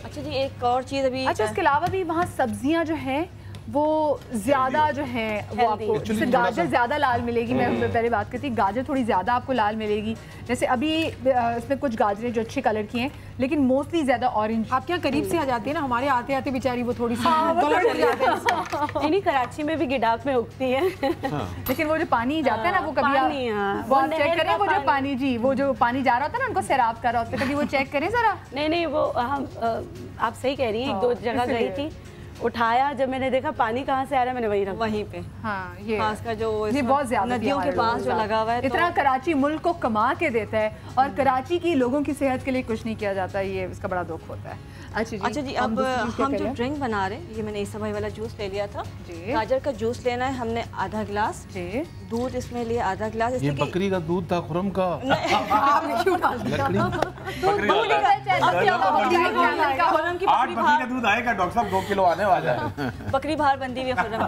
अच्छा जी, एक और चीज़ अभी, अच्छा इसके अलावा भी वहाँ सब्जियाँ जो हैं वो ज़्यादा जो है वो आपको, जैसे गाजर ज़्यादा लाल मिलेगी। मैं पहले बात करती, गाजर थोड़ी ज़्यादा आपको लाल मिलेगी। जैसे अभी इसमें कुछ गाजरें जो अच्छे कलर की हैं, लेकिन मोस्टली ज़्यादा ऑरेंज। आपके यहाँ करीब से आ जाती है ना, हमारे आते आते बेचारी वो थोड़ी सी नहीं, कराची में भी गिडाक में उगती है। लेकिन वो जो पानी जाता है ना, वो कभी आप चेक करें, वो जो पानी जी, वो जो पानी जा रहा होता है ना, उनको सैराब कर रहा होता है, कभी वो चेक करें ज़रा। नहीं, वो हम आप सही कह रही हैं, 1-2 जगह गई थी, उठाया, जब मैंने देखा पानी कहाँ से आ रहा है, मैंने वहीं पे। हाँ, ये खास जो ये बहुत ज्यादा नदियों के पास जो लगा हुआ है, इतना कराची मुल्क को कमा के देता है और कराची की लोगों की सेहत के लिए कुछ नहीं किया जाता, ये इसका बड़ा दुख होता है। अच्छा जी, अब हम जो ड्रिंक बना रहे हैं, ये मैंने ईसा भाई वाला जूस ले लिया था। गाजर का जूस लेना है हमने आधा गिलास, दूध इसमें लिया आधा गिलास। ये बकरी का दूध था खुरम का। आपने क्यों डाल दिया? दूध आएगा डॉक्टर साहब, 2 किलो आने वाला है। बकरी बाहर बंदी हुई है खुरम।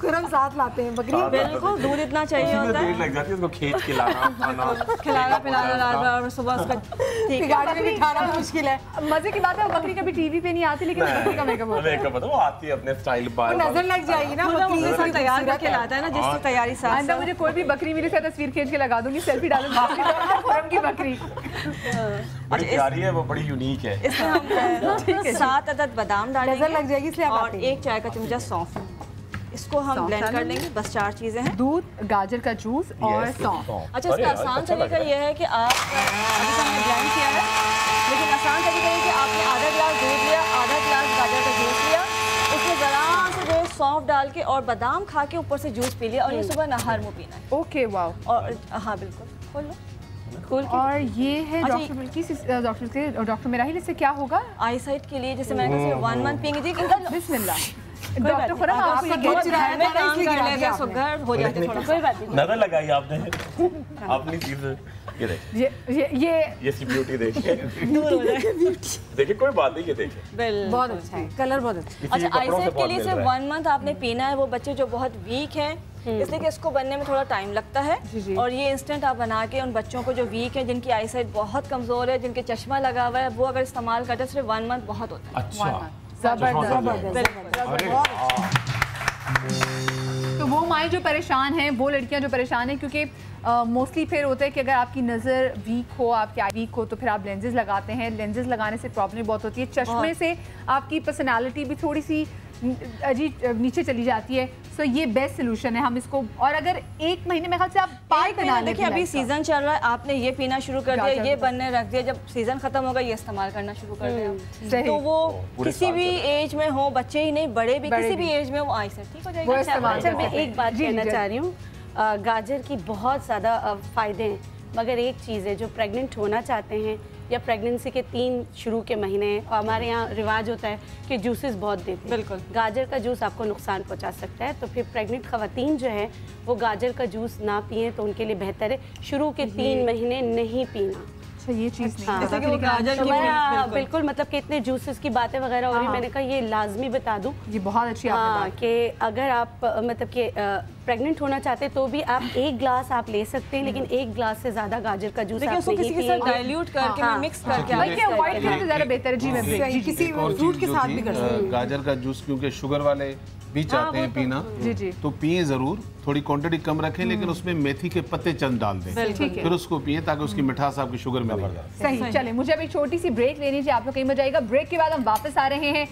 खुरम साथ लाते हैं बकरी। बिल्कुल, दूध इतना चाहिए होता है। लग जाती है उसको खींच के लाना, खिलाना पिलाना और सुबह उसका ठीक गाड़ी में बिठाना मुश्किल है। मजे की बात है, बकरी कभी टीवी पे नहीं आती, लेकिन बकरी का मेकअप होता है। वो आती है अपने स्टाइल पर, नजर लग जाएगी ना। बकरी तैयार करके लाता है ना, जिसकी तैयारी साथ। आइंदा मुझे कोई भी बकरी मिली से तस्वीर खींच के लगा दूंगी, सेल्फी डालूंगी खुरम की बकरी। बड़ी प्यारी है वो, बड़ी यूनिक है। इसमें हम 7 अदद बादाम डालेंगे, नजर लग जाएगी इसलिए, और 1 चाय का चमचा सौंफ। इसको हम ब्लेंड कर लेंगे। बस 4 चीजें हैं, दूध, गाजर का जूस और सौंफ। अच्छा, इसका आसान तरीका ये है कि आप अभी तो हमने ब्लेंड किया है, लेकिन आसान तरीका ये है कि आपने आधा गिलास दूध लिया, आधा गिलास गाजर का जूस लिया, उसमें जरा से जो है सौंफ डाल के और बादाम खा के ऊपर से जूस पी लिया, और ये सुबह नहर मुँह पीना है। Okay, wow. और हाँ बिल्कुल, खोल लो। और ये है डॉक्टर बिल्किस, डॉक्टर मेराहिल, इससे क्या होगा? आई साइट के लिए, जैसे मैंने कहा 1 मंथ पियेंगे जी। बिस्मिल्लाह। डॉक्टर खुरम, आपको ये हो जाता है थोड़ा, कोई बात नहीं। नजर लगाई आपने अपनी चीज। ये सी ब्यूटी देखिए, देखिए कोई बात नहीं, ये देखिए बहुत अच्छा है, कलर बहुत अच्छा। अच्छा, आईसाइट के लिए सिर्फ 1 मंथ आपने पीना है। वो बच्चे जो बहुत वीक हैं, इसलिए कि इसको बनने में थोड़ा टाइम लगता है, और ये इंस्टेंट आप बना के उन बच्चों को जो वीक है, जिनकी आईसाइट बहुत कमजोर है, जिनके चश्मा लगा हुआ है, वो अगर इस्तेमाल करते हैं सिर्फ 1 मंथ बहुत होता है। अच्छा, तो वो माएँ जो परेशान हैं, वो लड़कियां जो परेशान हैं, क्योंकि मोस्टली फिर होता है कि अगर आपकी नज़र वीक हो, आपकी आई वीक हो, तो फिर आप लेंसेज लगाते हैं। लेंसेज लगाने से प्रॉब्लम बहुत होती है, चश्मे से आपकी पर्सनालिटी भी थोड़ी सी अजीब नीचे चली जाती है। सो ये बेस्ट सोल्यूशन है। हम इसको, और अगर 1 महीने में ख्याल से आप पार्ट बना लें। देखिए अभी सीजन चल रहा है, आपने ये पीना शुरू कर दिया, ये बनने रख दिया, जब सीजन खत्म होगा ये इस्तेमाल करना शुरू कर दिया, तो वो किसी भी एज में हो, बच्चे ही नहीं बड़े भी, किसी भी एज में वो आई से ठीक हो जाएगा। अच्छा, मैं एक बात कहना चाह रही हूँ, गाजर की बहुत ज़्यादा फ़ायदे हैं, मगर एक चीज़ है, जो प्रेग्नेंट होना चाहते हैं या प्रेगनेंसी के 3 शुरू के महीने, और हमारे यहाँ रिवाज होता है कि जूसेस बहुत देते हैं। बिल्कुल, गाजर का जूस आपको नुकसान पहुँचा सकता है, तो फिर प्रेग्नेंट ख़वातीन जो है वो गाजर का जूस ना पिए तो उनके लिए बेहतर है। शुरू के 3 महीने नहीं पीना। ये चीज़ नहीं, जैसे कि वो गाजर की बिल्कुल, मतलब कि इतने जूसेस की बातें वगैरह हो रही, मैंने कहा ये लाजमी बता दूं, ये बहुत अच्छी आपने बात कि अगर आप मतलब कि प्रेग्नेंट होना चाहते तो भी आप 1 ग्लास आप ले सकते हैं, लेकिन 1 ग्लास से ज्यादा गाजर का जूस आप नहीं पिएंगे, डाइल्यूट करके मिक्स करके अवॉइड करें तो ज़्यादा बेहतर है। जी मैं किसी फ्रूट के साथ भी कर सकते हैं। गाजर का जूस क्योंकि शुगर वाले भी चाहते हैं पीना, तो पिए जरूर, थोड़ी क्वांटिटी कम रखें, लेकिन उसमें मेथी के पत्ते चंद डाल दें, फिर उसको पिए ताकि उसकी मिठास आपकी शुगर में बढ़ जाए। सही, चले मुझे अभी छोटी सी ब्रेक लेनी चाहिए, आप लोग कहीं जाएगा। ब्रेक के बाद हम वापस आ रहे हैं।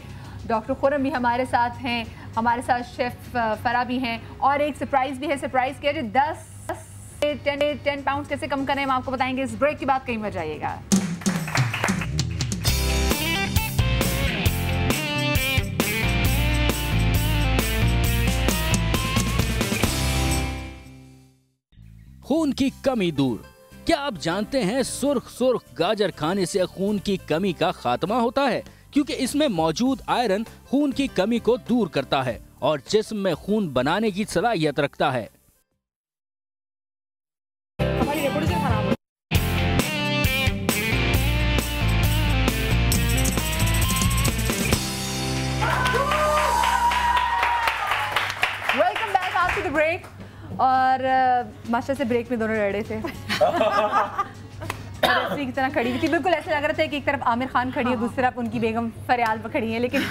डॉक्टर खुरम भी हमारे साथ हैं, हमारे साथ शेफ फरा भी हैं, और एक सरप्राइज भी है। सरप्राइज क्या है, 10 पाउंड कैसे कम करें हम आपको बताएंगे इस ब्रेक के बाद, कहीं मत जाइएगा। खून की कमी दूर। क्या आप जानते हैं सुर्ख सुर्ख गाजर खाने से खून की कमी का खात्मा होता है, क्योंकि इसमें मौजूद आयरन खून की कमी को दूर करता है और जिस्म में खून बनाने की सलाहियत रखता है। Welcome back after the break. और मास्टर से ब्रेक में दोनों लड़े थे रेफरी की तरह खड़ी हुई थी, बिल्कुल ऐसा लग रहा था कि एक तरफ आमिर खान खड़ी है, दूसरी तरफ उनकी बेगम फरियाल पर खड़ी है, लेकिन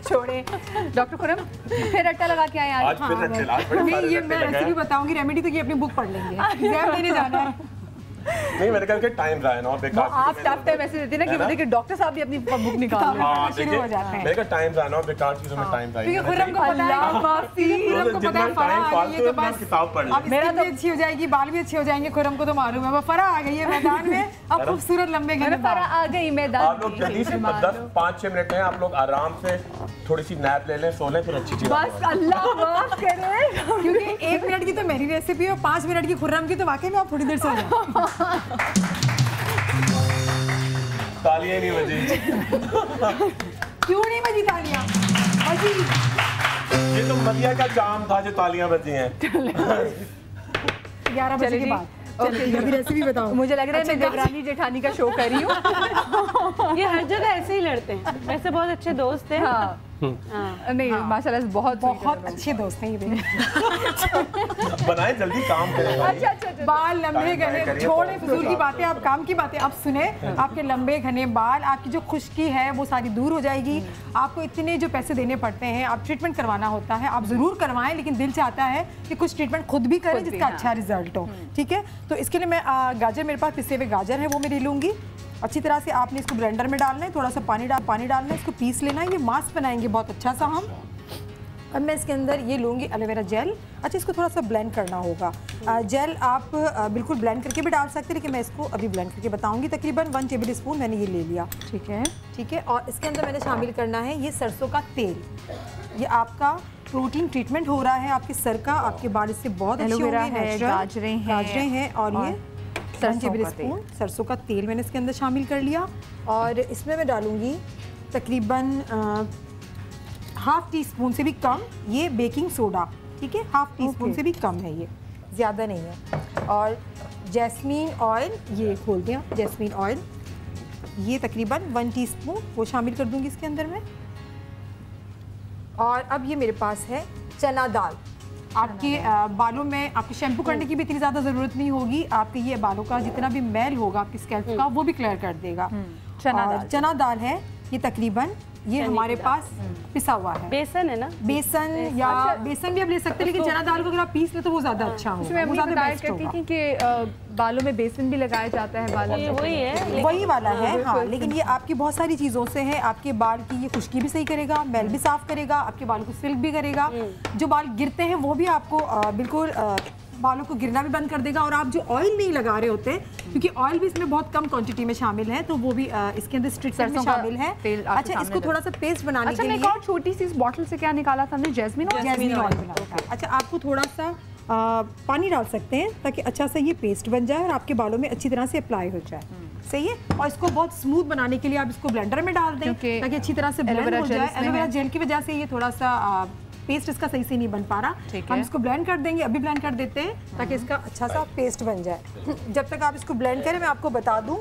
छोड़े। डॉक्टर खुरम फिर रट्टा लगा के आए आज। ये मैं रेसिपी बताऊंगी, रेमेडी तो ये अपनी बुक पढ़ लेंगे, एग्जाम देने जाना है। नहीं मैंने कहा कि टाइम रहा है ना, बेकार आप टफ टाइम ऐसे देते ना कि देखिए डॉक्टर साहब भी अपनी बुक निकाल शुरू हो जाते हैं। मैंने कहा टाइम रहा ना, बेकार चीजों में टाइम रहा है। खुरम को पता है, माफी, खुरम को पता है फरा आ गई है, तो बस किताब पढ़ ले, मेरा तो अच्छी हो जाएगी, बाल भी अच्छे हो जाएंगे। खुरम को तो मालूम है वो फरा आ गई है मैदान में, अब खूबसूरत लंबे घने फरा आ गई मैदान। आप लोग जल्दी से 10-5-6 मिनट में आप लोग आराम से थोड़ी सी नैप ले लें, सो लें, फिर अच्छी चीज बस अल्लाह माफ करे, क्योंकि 1 मिनट की तो मेरी रेसिपी है, 5 मिनट की खुर्रम की, तो वाकई में आप थोड़ी देर सो जाओ। तालियां नहीं बजी। क्यों नहीं बजी तालियां? बजी। ये तो मलिया का काम था जो तालियां बजी हैं। 11 बजे के बाद। ओके, अभी रेसिपी बताओ। मुझे लग रहा है मैं देवरानी जेठानी का शो कर रही हूँ। ये हर जगह ऐसे ही लड़ते हैं, वैसे बहुत अच्छे दोस्त हैं। हाँ। नहीं, माशाल्लाह बहुत अच्छे दोस्त हैं ये। बनाए जल्दी काम करें। अच्छा, बाल लंबे घने, छोड़े फजूल की बातें, आप काम की बातें आप सुने। आपके लंबे घने बाल, आपकी जो खुश्की है वो सारी दूर हो जाएगी। आपको इतने जो पैसे देने पड़ते हैं, आप ट्रीटमेंट करवाना होता है, आप जरूर करवाएं, लेकिन दिल चाहता है कि कुछ ट्रीटमेंट खुद भी करें जिसका अच्छा रिजल्ट हो। ठीक है, तो इसके लिए मैं गाजर, मेरे पास पिसे हुए गाजर है वो मैं ले लूँगी। अच्छी तरह से आपने इसको ब्लेंडर में डालना है, थोड़ा सा पानी डालना है, इसको पीस लेना है। ये मास्क बनाएंगे बहुत अच्छा सा हम। अब मैं इसके अंदर ये लूँगी एलोवेरा जेल। अच्छा, इसको थोड़ा सा ब्लेंड करना होगा। जेल आप बिल्कुल ब्लेंड करके भी डाल सकते हैं, लेकिन मैं इसको अभी ब्लेंड करके बताऊँगी। तकरीबन 1 टेबल स्पून मैंने ये ले लिया। ठीक है। और इसके अंदर मैंने शामिल करना है ये सरसों का तेल। ये आपका प्रोटीन ट्रीटमेंट हो रहा है आपके सर का, आपके बाल इससे बहुत अच्छे होंगे। गाजरें हैं और ये 1 टेबल स्पून सरसों का तेल मैंने इसके अंदर शामिल कर लिया। और इसमें मैं डालूंगी तकरीबन ½ टीस्पून से भी कम ये बेकिंग सोडा। ठीक है, ½ टीस्पून से भी कम है, ये ज़्यादा नहीं है। और जैस्मीन ऑयल, ये खोल दिया, जैस्मीन ऑयल ये तकरीबन 1 टीस्पून वो शामिल कर दूंगी इसके अंदर में। और अब ये मेरे पास है चना दाल। आपके बालों में आपके शैम्पू करने की भी इतनी ज़्यादा ज़रूरत नहीं होगी। आपके ये बालों का जितना भी मैल होगा आपकी स्कैल्प का वो भी क्लियर कर देगा। चना दाल है ये तकरीबन, ये हमारे पास पिसा हुआ है। बेसन है ना? बेसन या बेसन भी आप ले सकते हैं, लेकिन चना दाल को अगर आप पीस ले तो वो ज़्यादा अच्छा होगा। इसमें अम्मी बताया करती थी कि बालों में बेसन भी लगाया जाता है। बालों में वही है, वही वाला है। हाँ, लेकिन ये आपकी बहुत सारी चीज़ों से है। आपके बाल की ये खुश्की भी सही करेगा, मैल भी साफ करेगा, आपके बालों को सिल्क भी करेगा। जो बाल गिरते हैं वो भी आपको बिल्कुल बालों को गिरना भी बंद कर देगा। और आप जो ऑयल नहीं लगा रहे होते, क्योंकि ऑयल भी इसमें बहुत कम क्वांटिटी में शामिल है, तो वो भी इसके अंदर ट्रीटमेंट में शामिल है। अच्छा, इसको थोड़ा सा पेस्ट बनाने के लिए एक और छोटी सी इस बॉटल से क्या निकाला था हमने? जैस्मिन ऑयल बनाया था। अच्छा, आपको थोड़ा सा पानी डाल सकते हैं ताकि अच्छा सा ये पेस्ट बन जाए और आपके बालों में अच्छी तरह से अप्लाई हो जाए। सही है। और इसको बहुत स्मूथ बनाने के लिए आप इसको ब्लेंडर में डाल दें ताकि अच्छी तरह से ब्लेंड हो जाए। एलोवेरा जेल की वजह से ये थोड़ा सा पेस्ट इसका सही से नहीं बन पा रहा। हम इसको ब्लेंड कर देंगे, अभी ब्लेंड कर देते हैं ताकि इसका अच्छा सा पेस्ट बन जाए। जब तक आप इसको ब्लेंड करें, मैं आपको बता दूं,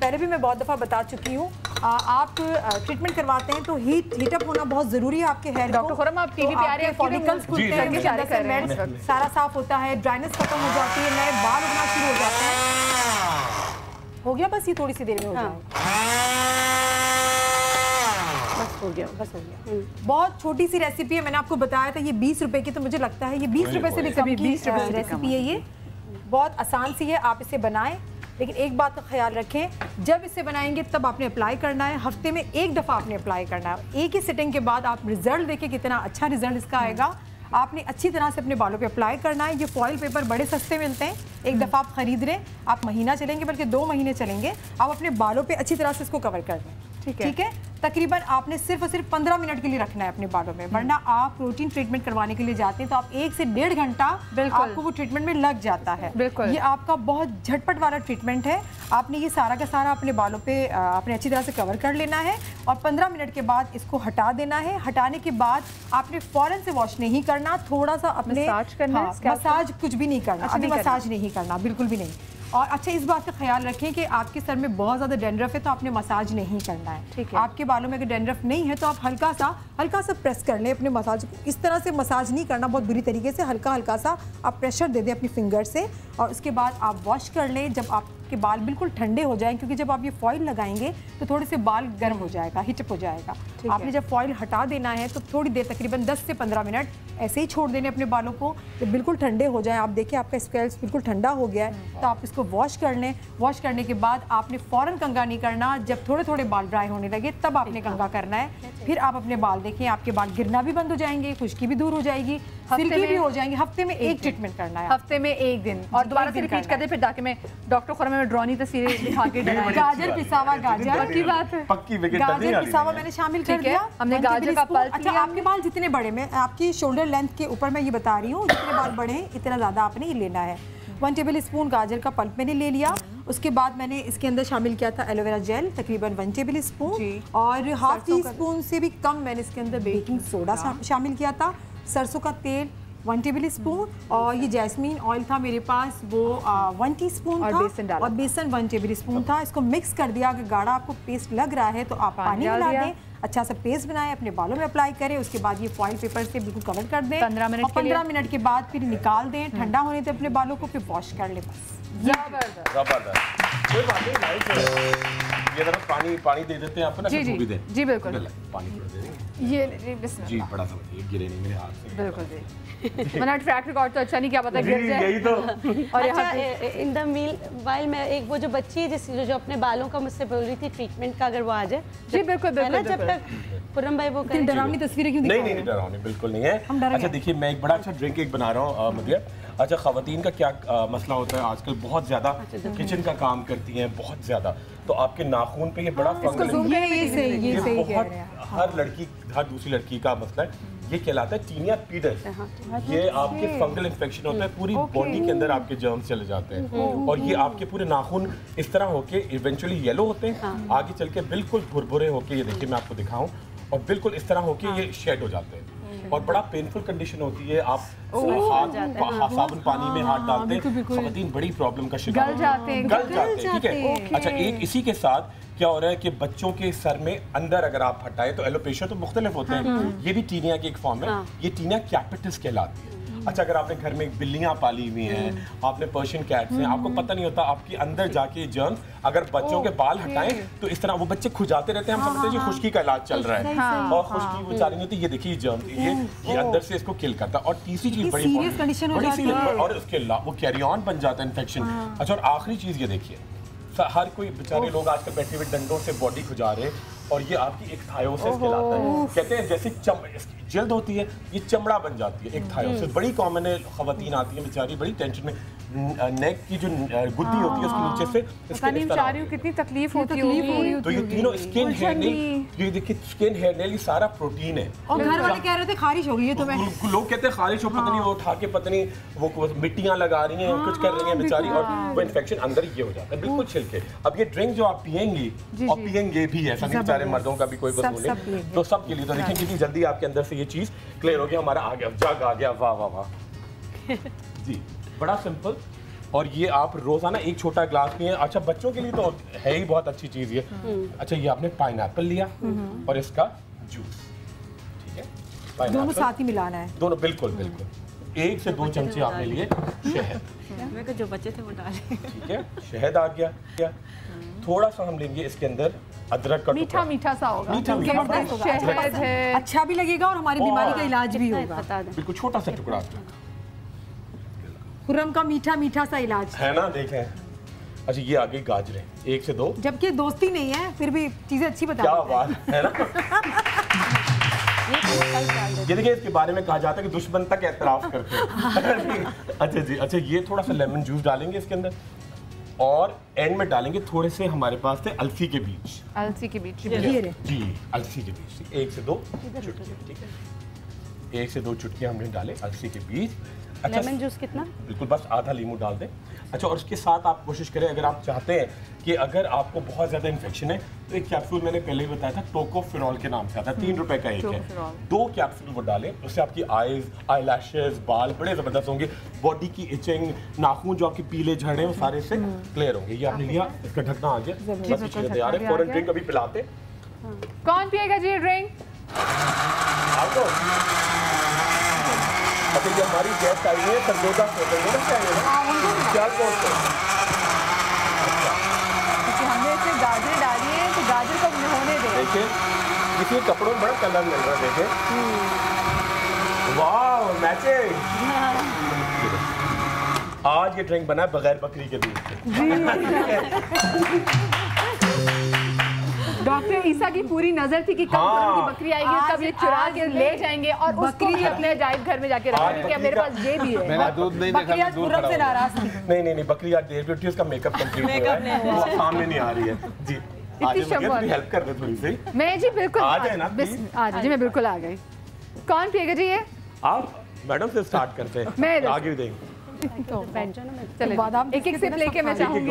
पहले भी मैं बहुत दफ़ा बता चुकी हूँ, आप ट्रीटमेंट करवाते हैं तो हीटअप होना बहुत ज़रूरी है आपके हेयर। डॉक्टर खुरम, आप टीवी पे आ रहे हैं, फॉलिकल्स खुलते हैं, सारा साफ होता है, ड्राइनेस खत्म हो जाती है, नए बाल उगना शुरू हो जाते हैं। हो गया, बस ये थोड़ी सी देर में हो जाए। हो गया। बहुत छोटी सी रेसिपी है, मैंने आपको बताया था ये 20 रुपए की, तो मुझे लगता है ये 20 रुपए से भी कम की रेसिपी है। ये बहुत आसान सी है, आप इसे बनाएं। लेकिन एक बात का ख्याल रखें, जब इसे बनाएंगे तब आपने अप्लाई करना है, हफ्ते में एक दफ़ा आपने अप्लाई करना है। एक ही सिटिंग के बाद आप रिजल्ट देखें कितना अच्छा रिजल्ट इसका आएगा। आपने अच्छी तरह से अपने बालों पे अप्लाई करना है। ये फॉइल पेपर बड़े सस्ते मिलते हैं, एक दफ़ा आप खरीद लें, आप महीना चलेंगे, बल्कि 2 महीने चलेंगे। आप अपने बालों पे अच्छी तरह से इसको कवर कर लें। ठीक है। तकरीबन आपने सिर्फ और सिर्फ 15 मिनट के लिए रखना है अपने बालों में, वरना आप प्रोटीन ट्रीटमेंट करवाने के लिए जाते हैं तो आप 1 से 1.5 घंटा आपको वो ट्रीटमेंट में लग जाता है। ये आपका बहुत झटपट वाला ट्रीटमेंट है। आपने ये सारा का सारा अपने बालों पे आपने अच्छी तरह से कवर कर लेना है और 15 मिनट के बाद इसको हटा देना है। हटाने के बाद आपने फौरन से वॉश नहीं करना, थोड़ा सा अपने मसाज कुछ भी नहीं करना, अभी मसाज नहीं करना, बिल्कुल भी नहीं। और अच्छा, इस बात का ख्याल रखें कि आपके सर में बहुत ज़्यादा डैंड्रफ है तो आपने मसाज नहीं करना है। ठीक है। आपके बालों में अगर डैंड्रफ नहीं है तो आप हल्का सा प्रेस कर लें अपने मसाज को। इस तरह से मसाज नहीं करना बहुत बुरी तरीके से, हल्का सा आप प्रेशर दे दें अपनी फिंगर से और उसके बाद आप वॉश कर लें। जब आपके बाल बिल्कुल ठंडे हो जाएं, क्योंकि जब आप ये फॉइल लगाएंगे तो थोड़े से बाल गर्म हो जाएगा, हीटअप हो जाएगा। आपने जब फॉइल हटा देना है तो थोड़ी देर, तकरीबन 10 से 15 मिनट ऐसे ही छोड़ देने अपने बालों को। जब बिल्कुल ठंडे हो जाएं, आप देखिए आपका स्कैल्प बिल्कुल ठंडा हो गया है, तो आप इसको वॉश कर लें। वॉश करने के बाद आपने फ़ौरन कंघा नहीं करना, जब थोड़े थोड़े बाल ड्राई होने लगे तब आपने कंघा करना है। फिर आप अपने बाल देखें, आपके बाल गिरना भी बंद हो जाएंगे, खुश्की भी दूर हो जाएगी, सिल्की भी हो जाएंगे। हफ्ते में एक ट्रीटमेंट करना है, हफ्ते में 1 दिन। और दोबारा से रिपीट कर दे फिर, ताकि मैं डॉक्टर खुरम में ड्रॉनी तस्वीरें दिखा के गाजर पिसावा, गाजर की बात है, गाजर पिसावा मैंने शामिल कर दिया। हमने गाजर का पल्प। अच्छा, आपके बाल जितने बड़े, में आपकी शोल्डर लेंथ के ऊपर मैं ये बता रही हूँ, जितने बाल बड़े हैं इतना ज़्यादा आपने ये लेना है। 1 टेबल स्पून गाजर का पल्प मैंने ले लिया। उसके बाद मैंने इसके अंदर शामिल किया था एलोवेरा जेल तकरीबन 1 टेबल स्पून, और हाफ टी स्पून से भी कम मैंने इसके अंदर बेकिंग सोडा शामिल किया था। सरसों का तेल 1 टेबल स्पून, और ये जैस्मीन ऑयल था मेरे पास वो 1 टीस्पून था, और बेसन 1 टेबल स्पून था। इसको मिक्स कर दिया। अगर गाढ़ा आपको पेस्ट लग रहा है तो आप पानी मिला दें, अच्छा सा पेस्ट बनाएं, अपने बालों में अप्लाई करें। उसके बाद ये फॉइल पेपर से बिल्कुल कवर कर दें 15 मिनट के बाद फिर निकाल दें, ठंडा होने दें अपने बालों को, फिर वॉश कर लें। बस कोई बात नहीं, लाइट ये तरफ पानी दे देते हैं आपको ना, जी दे जी बिल्कुल पानी दे देंगे ये जी, बड़ा सा गिरे नहीं मेरे हाथ से, बिल्कुल जी। मना ट्रैक रिकॉर्ड तो अच्छा नहीं, क्या पता गिर जाए। यही तो। और अच्छा, इन द मील वाइल मैं एक वो जो बच्ची है जो अपने बालों का मुझसे बोल रही थी ट्रीटमेंट का, अगर वो आ जाए जी बिल्कुल बिल्कुल। जब तक पुरम भाई वो डरावनी तस्वीरें क्यों दिखा रहे हैं? नहीं डरावनी बिल्कुल नहीं है। अच्छा देखिए, मैं एक बड़ा अच्छा ड्रिंक एक बना रहा हूँ मुझे। अच्छा, खवातीन का क्या मसला होता है आजकल, बहुत ज्यादा किचन का काम करती हैं बहुत ज्यादा, तो आपके नाखून पे ये बड़ा फंगल, हर लड़की हर दूसरी लड़की का मसला है, ये कहलाता है टीनिया पीडस। ये आपके फंगल इन्फेक्शन होता है, पूरी बॉडी के अंदर आपके जर्म्स चले जाते हैं, और ये आपके पूरे नाखून इस तरह होके इवेंचुअली येलो होते हैं, आगे चल के बिल्कुल भुरभुरे होके, ये देखिए मैं आपको दिखाऊं, और बिल्कुल इस तरह होके ये शेड हो जाते हैं, और बड़ा पेनफुल कंडीशन होती है। आप साबुन पानी में हाथ डालते हैं, खवातीन बड़ी प्रॉब्लम का शिकार गल जाते हैं, ठीक है। अच्छा, एक इसी के साथ क्या हो रहा है कि बच्चों के सर में अंदर अगर आप हटाएं तो एलोपेशिया तो मुख्तलिफ होते हैं, ये भी टीनिया की एक फॉर्म है, ये टीनिया कैपिटिस कहलाती है। अच्छा, अगर आपने घर में बिल्लियां पाली हुई हैं, आपने पर्शियन कैट्स हैं, आपको पता नहीं होता आपके अंदर जाके जर्म्स, अगर बच्चों के बाल हटाएं तो इस तरह वो बच्चे खुजाते रहते हैं, हम समझते हैं जी खुश्की का इलाज चल रहा है, और खुश्की वो चाह रही होती है। ये देखिए जर्म्स, ये अंदर से इसको किल करता है। और तीसरी चीज बड़ी और उसके वो कैरी ऑन बन जाता है इन्फेक्शन। अच्छा, और आखिरी चीज ये देखिए, हर कोई बेचारे लोग आजकल बैठे हुए डंडों से बॉडी खुजा रहे, और ये आपकी एक थायोसिस कहलाता है। कहते हैं जैसे जल्द होती है, ये चमड़ा बन जाती है, एक थायोसिस बड़ी कॉमन है। खवातीन आती है बेचारी बड़ी टेंशन में, नेक की जो गुद्दी होती है उसके नीचे से कितनी तकलीफ होती है। तो ये तीनों स्किन हेयर नेल, ये देखिए स्किन हेयर नेल, ये सारा प्रोटीन है। और घर वाले कह रहे थे खारिश हो गई है, तो मैं लोग कहते हैं खारिश हो, पता नहीं वो उठा के पता नहीं वो मिट्टियां लगा रही हैं, कुछ कर रही हैं बेचारी, और वो इन्फेक्शन अंदर ही ये हो जाता है बिल्कुल छिलके। अब ये ड्रिंक जो आप पियेंगी और पियेंगे भी, ऐसा नहीं बेचारे मर्दों का भी कोई वजूद नहीं, तो सब के लिए। तो देखें कितनी जल्दी आपके अंदर से ये चीज क्लियर हो गया, हमारा आ गया, जग आ गया, वाह वाह वाह जी, बड़ा सिंपल। और ये आप रोजाना एक छोटा ग्लास पिए। अच्छा, बच्चों के लिए तो है ही बहुत अच्छी चीज ये। अच्छा, ये आपने पाइनएप्पल लिया और इसका जूस, ठीक है, दोनों साथ ही मिलाना है, दोनों बिल्कुल बिल्कुल। 1 से 2 चमचे आपने लिए शहद, जो बचे थे वो डाले, ठीक है, शहद आ गया। थोड़ा सा हम लेंगे इसके अंदर अदरक का मीठा मीठा सा होगा, शहद है, अच्छा भी लगेगा और हमारी बीमारी का इलाज भी होगा। बिल्कुल छोटा सा टुकड़ा खुर्रम का मीठा मीठा सा इलाज है ना, देखें। अच्छा, ये आ गई गाजरें, 1 से 2, जबकि दोस्ती नहीं है फिर भी चीजें अच्छी बता, क्या बात है ना। ये देखिए, इसके बारे में कहा जाता है कि दुश्मन तक एतराफ करते हैं। अच्छा जी, अच्छा, ये थोड़ा सा लेमन जूस डालेंगे इसके अंदर, और एंड में डालेंगे थोड़े से हमारे पास थे अलसी के बीज, अलसी के बीज जी, अलसी के बीज 1 से 2 चुटकी, ठीक है, 1 से 2 चुटकी हमने डाले अलसी के बीज। अच्छा, लेमन जूस कितना? बिल्कुल बस आधा नींबू डाल दें। अच्छा, और उसके साथ आप कोशिश करें, अगर आप चाहते हैं कि अगर आपको बहुत ज़्यादा इन्फेक्शन है, तो एक कैप्सूल मैंने पहले ही बताया था, टोकोफेरॉल के नाम से आता है, 3 रुपए का एक है, 2 कैप्सूल वो डालें, उससे आपकी आईज, आई लैशेज, बाल बड़े ज़बरदस्त होंगे, बॉडी की इचिंग, नाखून जो आपके पीले झड़े हैं वो सारे से क्लियर होंगे। ये आपने लिया, इसका ढकना आ गया, बस चीज़ें तैयार है, फौरन ड्रिंक अभी पिलाते। कौन पिएगा जी ड्रिंक? आपको अच्छा, ये हमारी गेस्ट आई है सरगोदा से, क्या बोलते हैं, हमने इसे गाजर डाली है, तो गाजर को होने दें। देखिए, किसी कपड़ों में बड़ा कलर मिल रहा है, देखिए, वाह मैचिंग। आज ये ड्रिंक बना है बगैर बकरी के दूध से। डॉक्टर ईसा की पूरी नजर थी कि कब की बकरी आएगी, कब ये चुरा के ले जाएंगे और बकरी भी अपने अजायब घर में जाके रखेंगे। क्या मेरे पास ये भी है? मैंने दूध नहीं देखा, मैं दूध से नाराज थी। नहीं, बकरी आज देर भी उठी, उसका मेकअप कंप्लीट हो रहा है, वो सामने नहीं आ रही है जी। आज हेल्प कर दे थोड़ी सी। मैं जी बिल्कुल आ जाए ना, आज जी मैं बिल्कुल आ गई। कौन पिएगा जी ये? आप मैडम से स्टार्ट करते हैं, मैं आगे भी देंगे। तो बैठ जाओ ना। चले बादाम एक एक सिप लेके मैं चाहूंगी।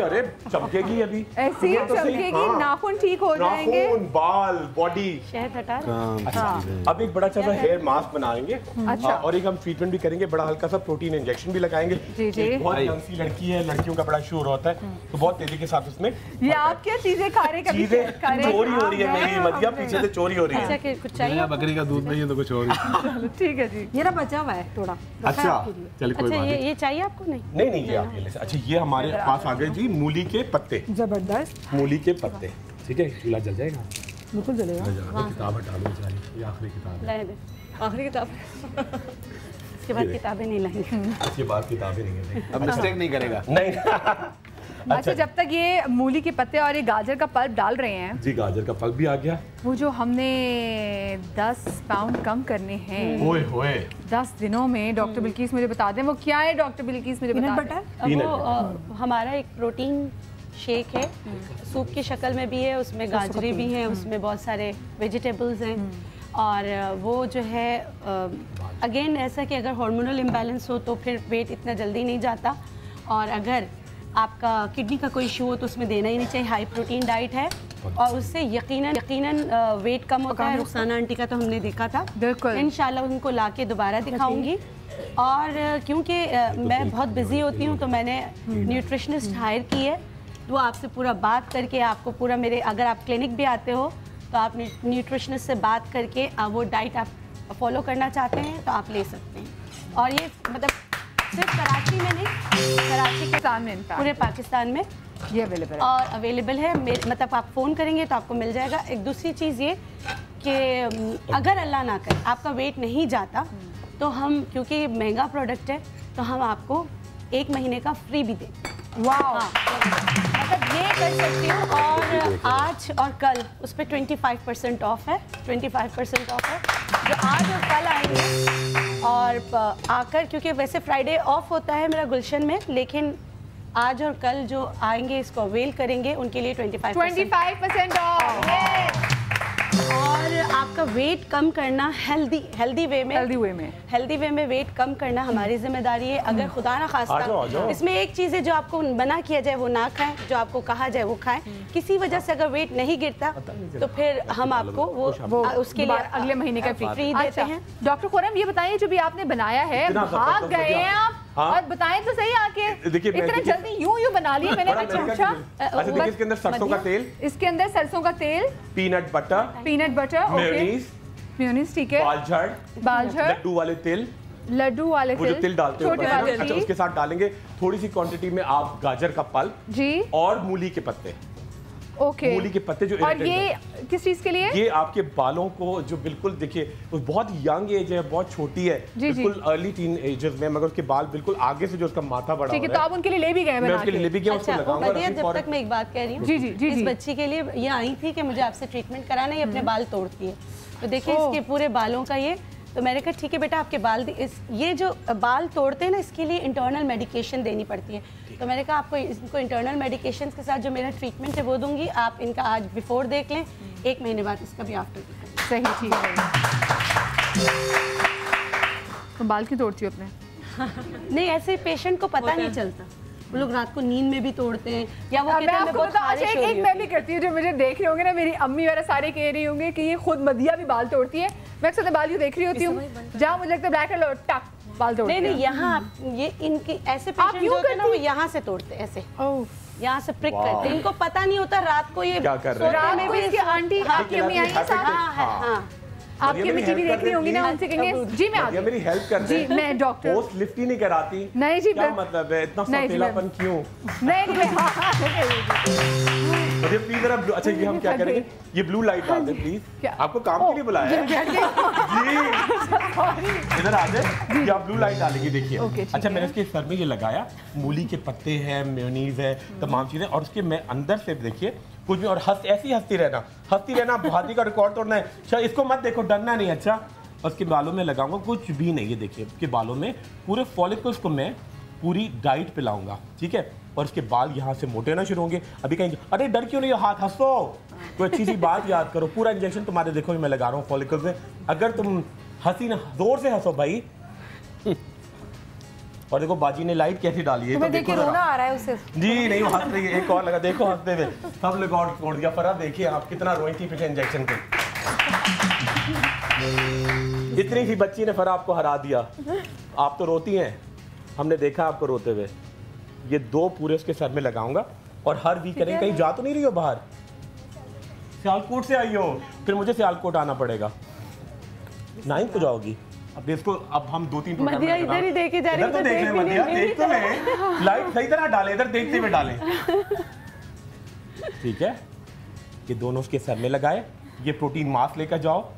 अरे चमकेगी अभी, ऐसी ही चमकेगी, नाखून ठीक हो जाएंगे, बाल, बॉडी, शहद हटा। अब एक बड़ा अच्छा सा हेयर मास्क बनाएंगे। अच्छा। और एक हम ट्रीटमेंट भी करेंगे, बड़ा हल्का सा प्रोटीन इंजेक्शन भी लगाएंगे। एक बहुत यंग सी लड़की है, लड़कियों का बड़ा शोर होता है, तो बहुत तेजी के साथ उसमें ये आप क्या चीजें खा रहे, कभी चोरी हो रही है मेरी, मदिया पीछे से चोरी हो रही है। कुछ चाहिए? बकरी का दूध नहीं है तो कुछ और। ठीक है जी, ये ना बचा हुआ है थोड़ा। अच्छा चलिए कोई बात नहीं। ये चाहिए आपको? नहीं नहीं ये आपके लिए। अच्छा ये हमारे पास आ गए जी मूली के पत्ते। जबरदस्त मूली के पत्ते, ठीक है। चूल्हा जल जाएगा, बिल्कुल जलेगा। किताब हटा लो बेचारी, ये आखिरी किताब है। आखिरी किताब। इसके बाद किताबें नहीं लाएंगे। इसके बाद किताबें नहीं लाएंगे। अब मिस्टेक नहीं करेगा। नहीं। अच्छा जब तक ये मूली के पत्ते और ये गाजर का पल्प डाल रहे हैं जी, गाजर का पल्प भी आ गया। वो जो हमने 10 पाउंड कम करने हैं ओए होए 10 दिनों में, डॉक्टर बिल्किस मुझे बता दें वो क्या है। डॉक्टर बिल्किस मुझे बता दें। वो हमारा एक प्रोटीन शेक है, सूप की शक्ल में भी है, उसमें गाजरें भी हैं, उसमें बहुत सारे वेजिटेबल्स हैं। और वो जो है अगेन ऐसा कि अगर हार्मोनल इम्बैलेंस हो तो फिर वेट इतना जल्दी नहीं जाता, और अगर आपका किडनी का कोई इशू हो तो उसमें देना ही नहीं चाहिए। हाई प्रोटीन डाइट है और उससे यकीनन वेट कम होता है। रुखसाना आंटी का तो हमने देखा था। बिल्कुल, इंशाल्लाह उनको लाके दोबारा दिखाऊंगी। और क्योंकि मैं बहुत बिजी होती हूँ तो मैंने न्यूट्रिशनिस्ट हायर की है, वो आपसे पूरा बात करके आपको पूरा मेरे, अगर आप क्लिनिक भी आते हो तो आप न्यूट्रिशनिस्ट से बात करके वो डाइट आप फॉलो करना चाहते हैं तो आप ले सकते हैं। और ये मतलब सिर्फ कराची में नहीं, कराची के सामने पूरे पाकिस्तान में ये अवेलेबल है। और अवेलेबल है, मतलब आप फ़ोन करेंगे तो आपको मिल जाएगा। एक दूसरी चीज़ ये कि अगर अल्लाह ना करे आपका वेट नहीं जाता तो हम, क्योंकि महंगा प्रोडक्ट है, तो हम आपको 1 महीने का फ्री भी दें। वाह, मतलब ये कर सकती हूँ। और आज और कल उस पर 25% ऑफ है, 25% ऑफ है। जो आज और कल आएंगे और आकर, क्योंकि वैसे फ्राइडे ऑफ होता है मेरा गुलशन में, लेकिन आज और कल जो आएंगे इसको अवेल करेंगे उनके लिए 25% ऑफ। और आपका वेट कम करना हेल्दी वे में वेट कम करना हमारी जिम्मेदारी है। अगर खुदा ना खास्ता इसमें एक चीज़ है, जो आपको मना किया जाए वो ना खाएं, जो आपको कहा जाए वो खाएं। किसी वजह से अगर वेट नहीं गिरता तो फिर हम आपको वो उसके लिए अगले महीने का फ्री देते हैं। डॉक्टर खुरम ये बताइए, जो भी आपने बनाया है, भाग गए हैं आप, और बताएं तो सही आके, इतना जल्दी यूं बना लिया मैंने पूछा। अच्छा देखिए, इसके अंदर सरसों का तेल, इसके अंदर सरसों का तेल, पीनट बटर, मेयोनीज, ठीक है, बालझड़, लड्डू वाले तिल, वो जो तिल डालते हैं, अच्छा उसके साथ डालेंगे थोड़ी सी क्वांटिटी में आप गाजर का पल्प जी, और मूली के पत्ते। ओके, मूली के पत्ते जो, और ये किस चीज के लिए? ये आपके बालों को, जो बिल्कुल देखिए बहुत यंग एज है, बहुत छोटी है, बिल्कुल अर्ली टीन एजेस में, मगर उसके बाल बिल्कुल आगे से जो उसका माथा बड़ा ठीक है, तो आप उनके लिए ले भी गए? मैं उसके लिए ले भी गया, उसको लगाऊंगा। जब तक मैं एक बात कह रही हूँ, इस बच्ची के लिए ये आई थी कि मुझे आपसे ट्रीटमेंट कराना है, ये अपने बाल तोड़ती है, तो देखिए इसके पूरे बालों का ये, तो मैंने कहा ठीक है बेटा, आपके बाल ये जो बाल तोड़ते हैं ना, इसके लिए इंटरनल मेडिकेशन देनी पड़ती है। तो मैंने कहा आपको इनको इंटरनल मेडिकेशन के साथ जो मेरा ट्रीटमेंट है वो दूंगी, आप इनका आज बिफोर देख लें, 1 महीने बाद इसका भी आफ्टर देख लें। सही, ठीक है। तो बाल क्यों तोड़ती हो अपने? नहीं, ऐसे पेशेंट को पता नहीं चलता, वो लोग रात को नींद में भी तोड़ते हैं, या वो कहते हैं मैं बहुत खारिश हो रही हूं। एक मैं भी करती हूँ, जो मुझे देख रहे होंगे ना, मेरी अम्मी वगैरह सारे कह रही होंगे कि ये खुद मदिया भी बाल तोड़ती है। मैं अक्सर बाल यूँ देख रही होती हूँ, जहाँ मुझे लगता है ब्लैक एंड टक बाल तोड़ते हैं। नहीं, यहाँ ये इनके ऐसे पेशेंट जो होते हैं ना, वो यहाँ से तोड़ते हैं, ऐसे यहाँ से प्रिक करते हैं, इनको पता नहीं होता रात को ये क्या कर रहे हैं। रात में भी इसकी आंटी, आपकी अम्मी आई है साथ? हाँ, आपकी अम्मी टीवी देख रही होंगी ना, उनसे कहेंगे जी मैं आती हूं, मेरी हेल्प कर जी, मैं डॉक्टर। पोस्ट लिफ्ट ही नहीं कराती? नहीं जी, क्या मतलब है, इतना सौतेलापन क्यों? नहीं, प्लीज जरा, अच्छा ये हम क्या करेंगे, ये ब्लू लाइट डाल दें प्लीज, आपको काम के लिए बुलाया है जी, इधर आ जाए, आप ब्लू लाइट डालेंगे, देखिए। अच्छा, मैंने इसके सर में ये लगाया, मूली के पत्ते हैं, मेयोनीज है, तमाम चीजें, और उसके मैं अंदर से देखिए कुछ भी, और ऐसी हंसती रहना, भाती का रिकॉर्ड तोड़ना है। अच्छा, इसको मत देखो, डरना नहीं। अच्छा, उसके बालों में लगाऊंगा, कुछ भी नहीं, ये देखिए उसके बालों में पूरे फॉलिकल्स को मैं पूरी डाइट पिलाऊंगा, ठीक है, और उसके बाल यहाँ से मोटे ना शुरू होंगे। अभी कहीं अरे डर क्यों नहीं, हाथ हंसो, कोई अच्छी सी बात याद करो, पूरा इंजेक्शन तुम्हारे देखो मैं लगा रहा हूँ फॉलिकल्स में। अगर तुम हंसी ना, जोर से हंसो भाई, और देखो बाजी ने लाइट कैसी डाली है, तुम्हें तो देखिए रोना आ रहा है उससे। जी नहीं, वो हंस रही है। एक और लगा, देखो हंसते हुए सब रिकॉर्ड तोड़ दिया। फराह देखिए आप कितना रोई थी पिछले इंजेक्शन पे। इतनी सी बच्ची ने फराह आपको हरा दिया। आप तो रोती हैं, हमने देखा आपको रोते हुए। ये 2 पूरे उसके सर में लगाऊंगा और हर वीकेंड कहीं जा तो नहीं रही हो बाहर? सियालकोट से आई हो, फिर मुझे सियालकोट आना पड़ेगा। 9 को जाओगी। अब इसको अब हम 2-3 मदिया इधर ही देखे जा रही है, तो देख ले मदिया, देख तो ले, लाइट सही तरह डाले, इधर देखते हुए डालें। ठीक है, ये दोनों उसके सर में लगाए। ये प्रोटीन मास्क लेकर जाओ।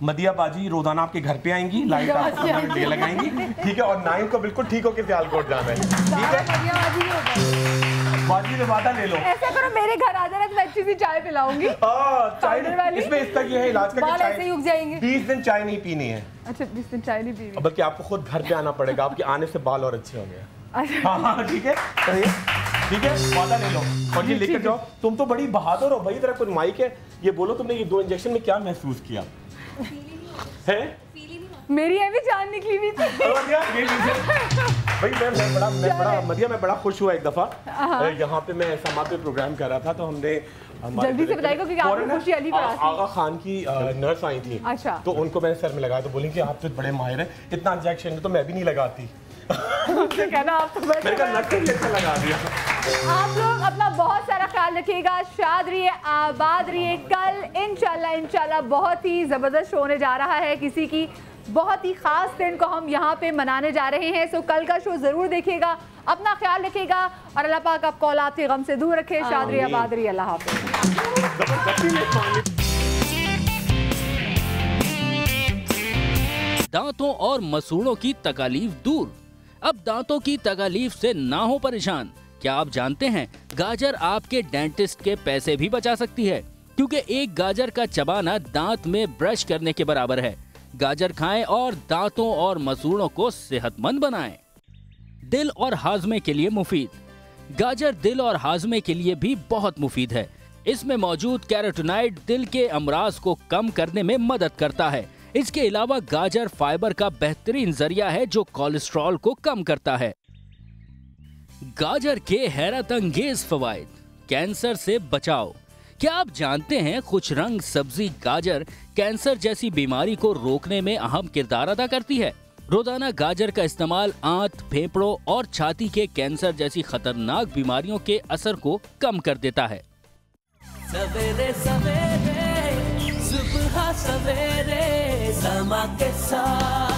मदिया बाजी रोजाना आपके घर पे आएंगी, लाइट आपको ले लगाएंगी। ठीक है, और 9 को बिल्कुल ठीक होकर सियालकोट जाना है। ठीक है, बाजी से वादा ले लो। ऐसा करो मेरे घर आ जाना तो मैं अच्छी सी चाय पिलाऊंगी। चाय इसमें इसका ये है इलाज का, बाल ऐसे ही उग जाएंगे। 20 दिन चाय नहीं पीनी है। अच्छा 20 दिन चाय नहीं पीनी, बल्कि आपको खुद घर पे आना पड़ेगा। आपके आने से बाल और अच्छे होंगे। हाँ ठीक है, ठीक है, वादा ले लो और ये लेकर जाओ। तुम तो बड़ी बहादुर हो भाई। तेरा कुछ माइक है, ये बोलो तुमने ये 2 इंजेक्शन में क्या महसूस किया है? मेरी भी जान निकली हुई थी। भाई मैं बड़ा खुश हुआ एक दफा। यहाँ पे मैं समाज पे प्रोग्राम कर रहा था, तो हमने जल्दी से बताइएगा क्योंकि आपने खुशी अली पर आगा खान की नर्स आई थी। अच्छा, तो उनको मैंने सर में लगाया, तो बोली कि आप तो बड़े माहिर हैं, इतना इंजेक्शन तो मैं भी नहीं लगाती। कहना आप तो मैंने कहा नट भी अच्छा लगा दिया। आप लोग अपना बहुत सारा ख्याल रखिएगा, शाद रहिए, आबाद रहिए। कल इंशाल्लाह बहुत ही जबरदस्त शो होने जा रहा है। किसी की बहुत ही खास दिन को हम यहाँ पे मनाने जा रहे हैं। सो कल का शो जरूर देखिएगा, अपना ख्याल रखिएगा और अल्लाह पाक आपको औलाद के गम से दूर रखे। शाद रहिए, आबाद रहिए, अल्लाह हाफ़िज़। दांतों और मसूड़ों की तकलीफ दूर। अब दांतों की तकलीफ से ना हो परेशान। क्या आप जानते हैं गाजर आपके डेंटिस्ट के पैसे भी बचा सकती है, क्योंकि एक गाजर का चबाना दांत में ब्रश करने के बराबर है। गाजर खाएं और दांतों और मसूड़ों को सेहतमंद बनाएं। दिल और हाजमे के लिए मुफीद। गाजर दिल और हाजमे के लिए भी बहुत मुफीद है। इसमें मौजूद कैरोटीनॉइड दिल के अमराज को कम करने में मदद करता है। इसके अलावा गाजर फाइबर का बेहतरीन जरिया है जो कोलेस्ट्रॉल को कम करता है। गाजर के हैरत अंगेज फवाइद। कैंसर से बचाव। क्या आप जानते हैं कुछ रंग सब्जी गाजर कैंसर जैसी बीमारी को रोकने में अहम किरदार अदा करती है। रोजाना गाजर का इस्तेमाल आंत, फेफड़ों और छाती के कैंसर जैसी खतरनाक बीमारियों के असर को कम कर देता है। सवेरे सवेरे सुबह सवेरे समा के साथ